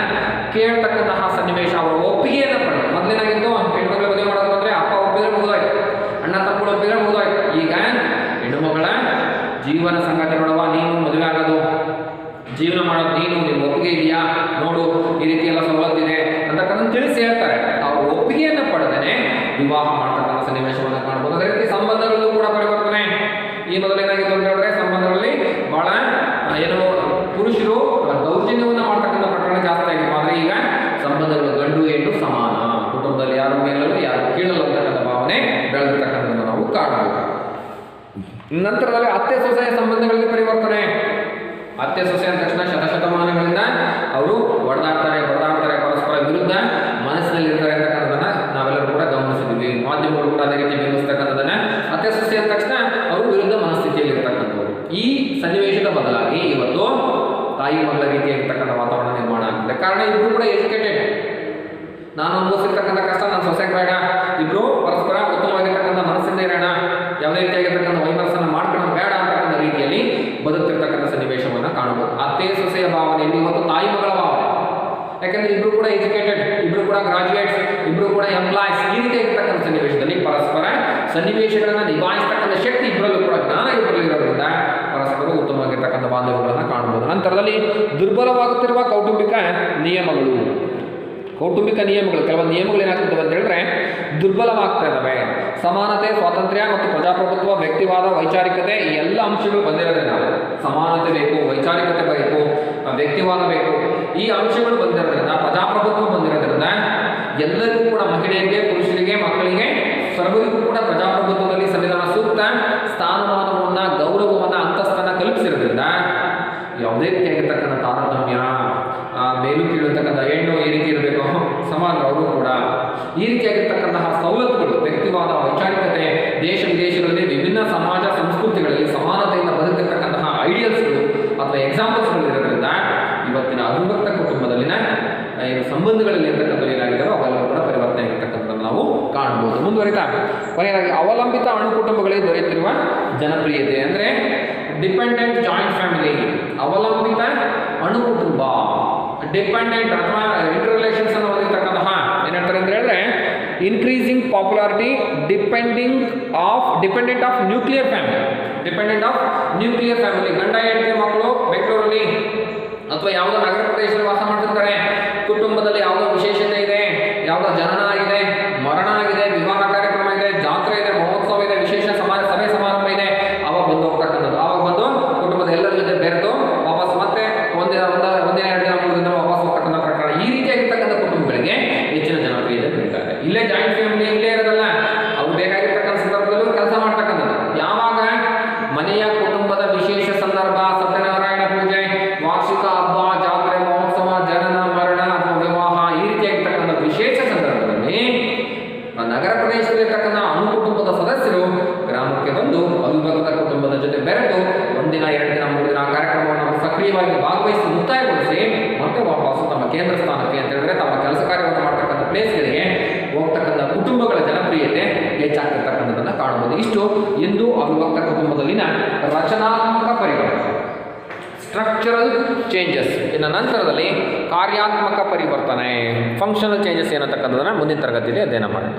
ಕೇಳ್ತಕ್ಕಂತಹ ಸನ್ನಿವೇಶ, ಅವರ ಒಪ್ಪಿಗೆಯನ್ನು ಪಡೆದು. ಮೊದಲೇನಾಗಿತ್ತು, ಹೆಣ್ಣುಮಗಳ ಮದುವೆ ಮಾಡೋದು ಅಂದ್ರೆ ಅಪ್ಪ ಒಪ್ಪಿದ್ರೆ ಮುಗಿದೋಯ್ತು, ಅಣ್ಣ ತಮ್ಮಗಳು ಒಪ್ಪಿದ್ರೆ ಮುಗಿದೋಯ್ತು. ಈಗ ಹೆಣ್ಣುಮಗಳ ಜೀವನ ಸಂಗಾತಿ ನೋಡುವ, ನೀನು ಮದುವೆ ಆಗೋದು, ಜೀವನ ಮಾಡೋದು ನೀನು, ನಿನ್ನ ಒಪ್ಪಿಗೆ ಇದೆಯಾ ನೋಡು, ಈ ರೀತಿ ಎಲ್ಲ ಸವಲತ್ತಿದೆ ಅಂತಕ್ಕಂಥ ತಿಳಿಸಿ ಹೇಳ್ತಾರೆ. ಅವರು ಒಪ್ಪಿಗೆಯನ್ನು ಪಡೆದೇನೆ ವಿವಾಹ ಮಾಡ್ತಕ್ಕಂಥ ಸನ್ನಿವೇಶವನ್ನು ಕಾಣಬಹುದು. ಅದೇ ರೀತಿ ಸಂಬಂಧಗಳಲ್ಲೂ ಕೂಡ ಪರಿವರ್ತನೆ. ಈ ಮೊದಲೇನಾಗಿತ್ತು ಅಂತ ಹೇಳಿದ್ರೆ ಸಂಬಂಧಗಳಲ್ಲಿ ಬಹಳ ಪುರುಷರು ದೌರ್ಜನ್ಯವನ್ನು ಮಾಡ್ತಕ್ಕಂಥ ಪ್ರಕರಣ ಜಾಸ್ತಿ ಆಗಿತ್ತು. ಆದರೆ ಈಗ ಸಂಬಂಧಗಳು ಗಂಡು ಹೆಣ್ಣು ಸಮಾನ, ಕುಟುಂಬದಲ್ಲಿ ಯಾರು ಮೇಲಲ್ಲ ಯಾರು ಕೀಳಲ್ಲ ಅಂತಕ್ಕಂಥ ಭಾವನೆ ಬೆಳೆದಿರ್ತಕ್ಕಂಥದ್ದನ್ನು ನಾವು ಕಾಣಬಹುದು. ನಂತರದಲ್ಲಿ ಅತ್ತೆ ಸೊಸೆಯ ಸಂಬಂಧಗಳಲ್ಲಿ ಪರಿವರ್ತನೆ. ಅತ್ತೆ ಸೊಸೆ ಅಂದ ತಕ್ಷಣ ಶತಶತಮಾನಗಳಿಂದ ಅವರು ಹೊಡೆದಾಡ್ತಾರೆ ಪರಸ್ಪರ ವಿರುದ್ಧ ಮನಸ್ಸಿನಲ್ಲಿ ಇರ್ತಾರೆ ಅಂತಕ್ಕಂಥದ್ದನ್ನ ನಾವೆಲ್ಲರೂ ಕೂಡ ಗಮನಿಸಿದ್ವಿ. ಮಾಧ್ಯಮಗಳು ಕೂಡ ಅದೇ ರೀತಿ ಬಿಂಬಿಸ್ತಕ್ಕಂಥದ್ದನ್ನ ಅತ್ತೆ ಸೊಸೆ ಅಂದ ತಕ್ಷಣ ಅವರು ವಿರುದ್ಧ ಮನಸ್ಥಿತಿಯಲ್ಲಿ ಇರ್ತಕ್ಕಂಥವ್ರು. ಈ ಸನ್ನಿವೇಶದ ಬದಲಾಗಿ ಇವತ್ತು ತಾಯಿ ಮಗಳ ರೀತಿಯಾಗಿರ್ತಕ್ಕಂಥ ವಾತಾವರಣ ನಿರ್ಮಾಣ ಆಗ್ತದೆ. ಕಾರಣ ಇಬ್ರು ಕೂಡ ಎಜುಕೇಟೆಡ್. ನಾನು ಅನುಭವಿಸಿರ್ತಕ್ಕಂಥ ಕಷ್ಟ ನನ್ನ ಸೊಸೆಗೆ ಬೇಡ, ಇಬ್ರು ಪರಸ್ಪರ ಉತ್ತಮವಾಗಿರ್ತಕ್ಕಂಥ ಮನಸ್ಸಿಂದ ಇರೋಣ, ಯಾವುದೇ ರೀತಿಯಾಗಿರ್ತಕ್ಕಂಥ ವೈಮನಸ್ಸನ್ನು ಮಾಡ್ಕೊಳ್ಳೋದು ಬೇಡ ಅಂತಕ್ಕಂಥ ರೀತಿಯಲ್ಲಿ ಬದುಕ್ತಿರ್ತಕ್ಕಂಥ ಸನ್ನಿವೇಶವನ್ನು ಕಾಣಬಹುದು. ಅತ್ತೆ ಸೊಸೆಯ ಭಾವನೆಯಲ್ಲಿ ಇವತ್ತು ತಾಯಿ ಮಗಳ ಭಾವನೆ. ಯಾಕಂದ್ರೆ ಇಬ್ರು ಕೂಡ ಎಜುಕೇಟೆಡ್, ಇಬ್ರು ಕೂಡ ಗ್ರಾಜುಯೇಟ್ಸ್, ಇಬ್ರು ಕೂಡ ಎಂಪ್ಲಾಯ್ಸ್. ಈ ರೀತಿಯಾಗಿರ್ತಕ್ಕಂಥ ಸನ್ನಿವೇಶದಲ್ಲಿ ಪರಸ್ಪರ ಸನ್ನಿವೇಶಗಳನ್ನು ನಿಭಾಯಿಸ್ತಕ್ಕಂಥ ಶಕ್ತಿ ಇಬ್ಬರಲ್ಲೂ ಕೂಡ ಜ್ಞಾನ ಇಬ್ಬರಲ್ಲಿರೋದ್ರಿಂದ ಪರಸ್ಪರ ಉತ್ತಮವಾಗಿರ್ತಕ್ಕಂಥ ಬಾಂಧವ್ಯಗಳನ್ನು ಕಾಣಬಹುದು. ನಂತರದಲ್ಲಿ ದುರ್ಬಲವಾಗುತ್ತಿರುವ ಕೌಟುಂಬಿಕ ನಿಯಮಗಳು. ಕೌಟುಂಬಿಕ ನಿಯಮಗಳು, ಕೆಲವೊಂದು ನಿಯಮಗಳು ಏನಾಗ್ತದೆ ಅಂತ ಹೇಳಿದ್ರೆ ದುರ್ಬಲವಾಗ್ತಾ ಇದ್ದಾವೆ. ಸಮಾನತೆ, ಸ್ವಾತಂತ್ರ್ಯ ಮತ್ತು ಪ್ರಜಾಪ್ರಭುತ್ವ, ವ್ಯಕ್ತಿವಾದ, ವೈಚಾರಿಕತೆ, ಈ ಎಲ್ಲ ಅಂಶಗಳು ಬಂದಿರೋದ್ರಿಂದ ಸಮಾನತೆ ಬೇಕು, ವೈಚಾರಿಕತೆ ಬೇಕು, ವ್ಯಕ್ತಿವಾದ ಬೇಕು, ಈ ಅಂಶಗಳು ಬಂದಿರೋದ್ರಿಂದ, ಪ್ರಜಾಪ್ರಭುತ್ವ ಬಂದಿರೋದ್ರಿಂದ ಎಲ್ಲರಿಗೂ ಕೂಡ ಮಹಿಳೆಯರಿಗೆ, ಪುರುಷರಿಗೆ, ಮಕ್ಕಳಿಗೆ ಸರ್ವರಿಗೂ ಕೂಡ ಪ್ರಜಾಪ್ರಭುತ್ವದಲ್ಲಿ ಸಂವಿಧಾನ ಸೂಕ್ತ ಸ್ಥಾನಮಾನವನ್ನು, ಗೌರವವನ್ನು, ಅಂತಸ್ತನ್ನು ಕಲ್ಪಿಸಿರೋದ್ರಿಂದ ಯಾವುದೇ ರೀತಿಯಾಗಿರ್ತಕ್ಕಂಥ ತಾರತಮ್ಯ, ಮೇಲು ಕೀಳುತ್ತಕ್ಕಂಥ ಹೆಣ್ಣು ಈ ರೀತಿ ಇರಬೇಕು, ಸಮಾನ ಅವರು ಕೂಡ ಈ ರೀತಿಯಾಗಿರ್ತಕ್ಕಂತಹ ಸವಲತ್ತುಗಳು, ವ್ಯಕ್ತಿವಾದ, ವೈಚಾರಿಕತೆ, ದೇಶ ವಿದೇಶಗಳಲ್ಲಿ ವಿಭಿನ್ನ ಸಮಾಜ ಸಂಸ್ಕೃತಿಗಳಲ್ಲಿ ಸಮಾನತೆಯಿಂದ ಬದುಕಿರ್ತಕ್ಕಂತಹ ಐಡಿಯಲ್ಸ್ಗಳು ಅಥವಾ ಎಕ್ಸಾಂಪಲ್ಸ್ಗಳು ಇರೋದ್ರಿಂದ ಇವತ್ತಿನ ಅವಿಭಕ್ತ ಕುಟುಂಬದಲ್ಲಿನ ಸಂಬಂಧಗಳಲ್ಲಿ ಇರ್ತಕ್ಕಂಥ ಏನಾಗಿದ್ದಾರೋ ಅವೆಲ್ಲವೂ ಕೂಡ ಪರಿವರ್ತನೆ ಆಗಿರ್ತಕ್ಕಂಥದ್ದನ್ನು ನಾವು ಕಾಣಬಹುದು. ಮುಂದುವರಿತಾ ಕೊನೆಯದಾಗಿ ಅವಲಂಬಿತ ಅಣು ಕುಟುಂಬಗಳಿಗೆ ದೊರೆಯುತ್ತಿರುವ ಜನಪ್ರಿಯತೆ ಅಂದರೆ ಡಿಪೆಂಡೆಂಟ್ ಜಾಯಿಂಟ್ ಫ್ಯಾಮಿಲಿ. ಅವಲಂಬಿತ ಅಣು ಕುಟುಂಬ, ಡಿಪೆಂಡೆಂಟ್ ಅಥವಾ ಇಂಟರ್ ರಿಲೇಷನ್ಸ್ ಅನ್ನು ಹೊಂದಿರತಕ್ಕಂತಹ ಏನಂತಾರೆ ಅಂತ ಹೇಳಿದ್ರೆ increasing popularity dependent of nuclear family. ಗಂಡ ಹೆಂಡತಿ ಮಕ್ಕಳು ಬೆಂಗಳೂರಲ್ಲಿ ಅಥವಾ ಯಾವುದೋ ನಗರ ಪ್ರದೇಶದಲ್ಲಿ ವಾಸ ಮಾಡ್ತಿರ್ತಾರೆ. ಕುಟುಂಬದಲ್ಲಿ ಯಾವುದೋ ವಿಶೇಷತೆ ಇದೆ, ಯಾವುದೋ ಜನನ ಆಗಿದೆ, ಮರಣ ಆಗಿದೆ, ವಿವಾಹ ಕಾರ್ಯಕ್ರಮ ಇದೆ, ಜಾತ್ರೆ ಇದೆ, ಮಹೋತ್ಸವ ಇದೆ, ವಿಶೇಷ ಸಭೆ ಸಮಾರಂಭ ಇದೆ, ಅವಾಗ ಬಂದು ಹೋಗ್ತಕ್ಕಂಥದ್ದು. ಆವಾಗ ಬಂದು ಕುಟುಂಬದ ಎಲ್ಲರ ಜೊತೆ ಬೆರೆತು ವಾಪಸ್ ಮತ್ತೆ ಒಂದಿನ 2 ದಿನ 3 ದಿನ ವಾಪಸ್ ಹೋಗ್ತಕ್ಕಂಥ ಪ್ರಕರಣ. ಈ ರೀತಿಯಾಗಿರ್ತಕ್ಕಂಥ ಕುಟುಂಬಗಳಿಗೆ ಹೆಚ್ಚಿನ ಜನಪ್ರಿಯತೆ ಬೆಳೀತಾರೆ. ಇಲ್ಲೇ ಜಾಯಿಂಟ್ ಫ್ಯಾಮಿಲಿ ಇಲ್ಲೇ ಇರೋದಲ್ಲ, ಅವ್ರು ಬೇಕಾಗಿರ್ತಕ್ಕಂಥ ಸಂದರ್ಭದಲ್ಲೂ ಕೆಲಸ ಮಾಡ್ತಕ್ಕಂಥದ್ದು. ಯಾವಾಗ ಮನೆಯ ಕುಟುಂಬದ ವಿಶೇಷ ಸಂದರ್ಭ, ಸತ್ಯನಾರಾಯಣ ಪೂಜೆ, ವಾರ್ಷಿಕ ಹಬ್ಬ, ಜಾತ್ರೆ, ಮಹೋತ್ಸವ, ಜನನ, ಮರಣ ಅಥವಾ ವಿವಾಹ, ಈ ರೀತಿಯಾಗಿರ್ತಕ್ಕಂಥ ವಿಶೇಷ ಸಂದರ್ಭದಲ್ಲಿ ನಗರ ಪ್ರದೇಶದಲ್ಲಿರ್ತಕ್ಕಂಥ ಅಣು ಕುಟುಂಬದ ಸದಸ್ಯರು ಗ್ರಾಮಕ್ಕೆ ಬಂದು ಅವಿಭಕ್ತ ಕುಟುಂಬದ ಜೊತೆ ಬೆರೆತು 1 ದಿನ 2 ದಿನ 3 ದಿನ ಕಾರ್ಯಕ್ರಮವನ್ನು ಸಕ್ರಿಯವಾಗಿ ಭಾಗವಹಿಸಿ ಮುಕ್ತಾಯಗೊಳಿಸಿ ಮತ್ತೆ ವಾಪಸ್ಸು ತಮ್ಮ ಕೇಂದ್ರ ಸ್ಥಾನಕ್ಕೆ ಅಂತ ಹೇಳಿದ್ರೆ ತಮ್ಮ ಕೆಲಸ ಕಾರ್ಯವನ್ನು ಮಾಡ್ತಕ್ಕಂಥ ಪ್ಲೇಸ್ಗಳಿಗೆ ಹೋಗ್ತಕ್ಕಂಥ ಕುಟುಂಬಗಳ ಜನಪ್ರಿಯತೆ ಹೆಚ್ಚಾಗ್ತಿರ್ತಕ್ಕಂಥದ್ದನ್ನು ಕಾಣಬಹುದು. ಇಷ್ಟು ಎಂದು ಅವಿಭಕ್ತ ಕುಟುಂಬದಲ್ಲಿನ ರಚನಾತ್ಮಕ ಪರಿವರ್ತನೆ, ಸ್ಟ್ರಕ್ಚರಲ್ ಚೇಂಜಸ್. ಇನ್ನು ನಂತರದಲ್ಲಿ ಕಾರ್ಯಾತ್ಮಕ ಪರಿವರ್ತನೆ, ಫಂಕ್ಷನಲ್ ಚೇಂಜಸ್ ಏನಂತಕ್ಕಂಥದ್ದನ್ನು ಮುಂದಿನ ತರಗತಿಯಲ್ಲಿ ಅಧ್ಯಯನ ಮಾಡೋಣ.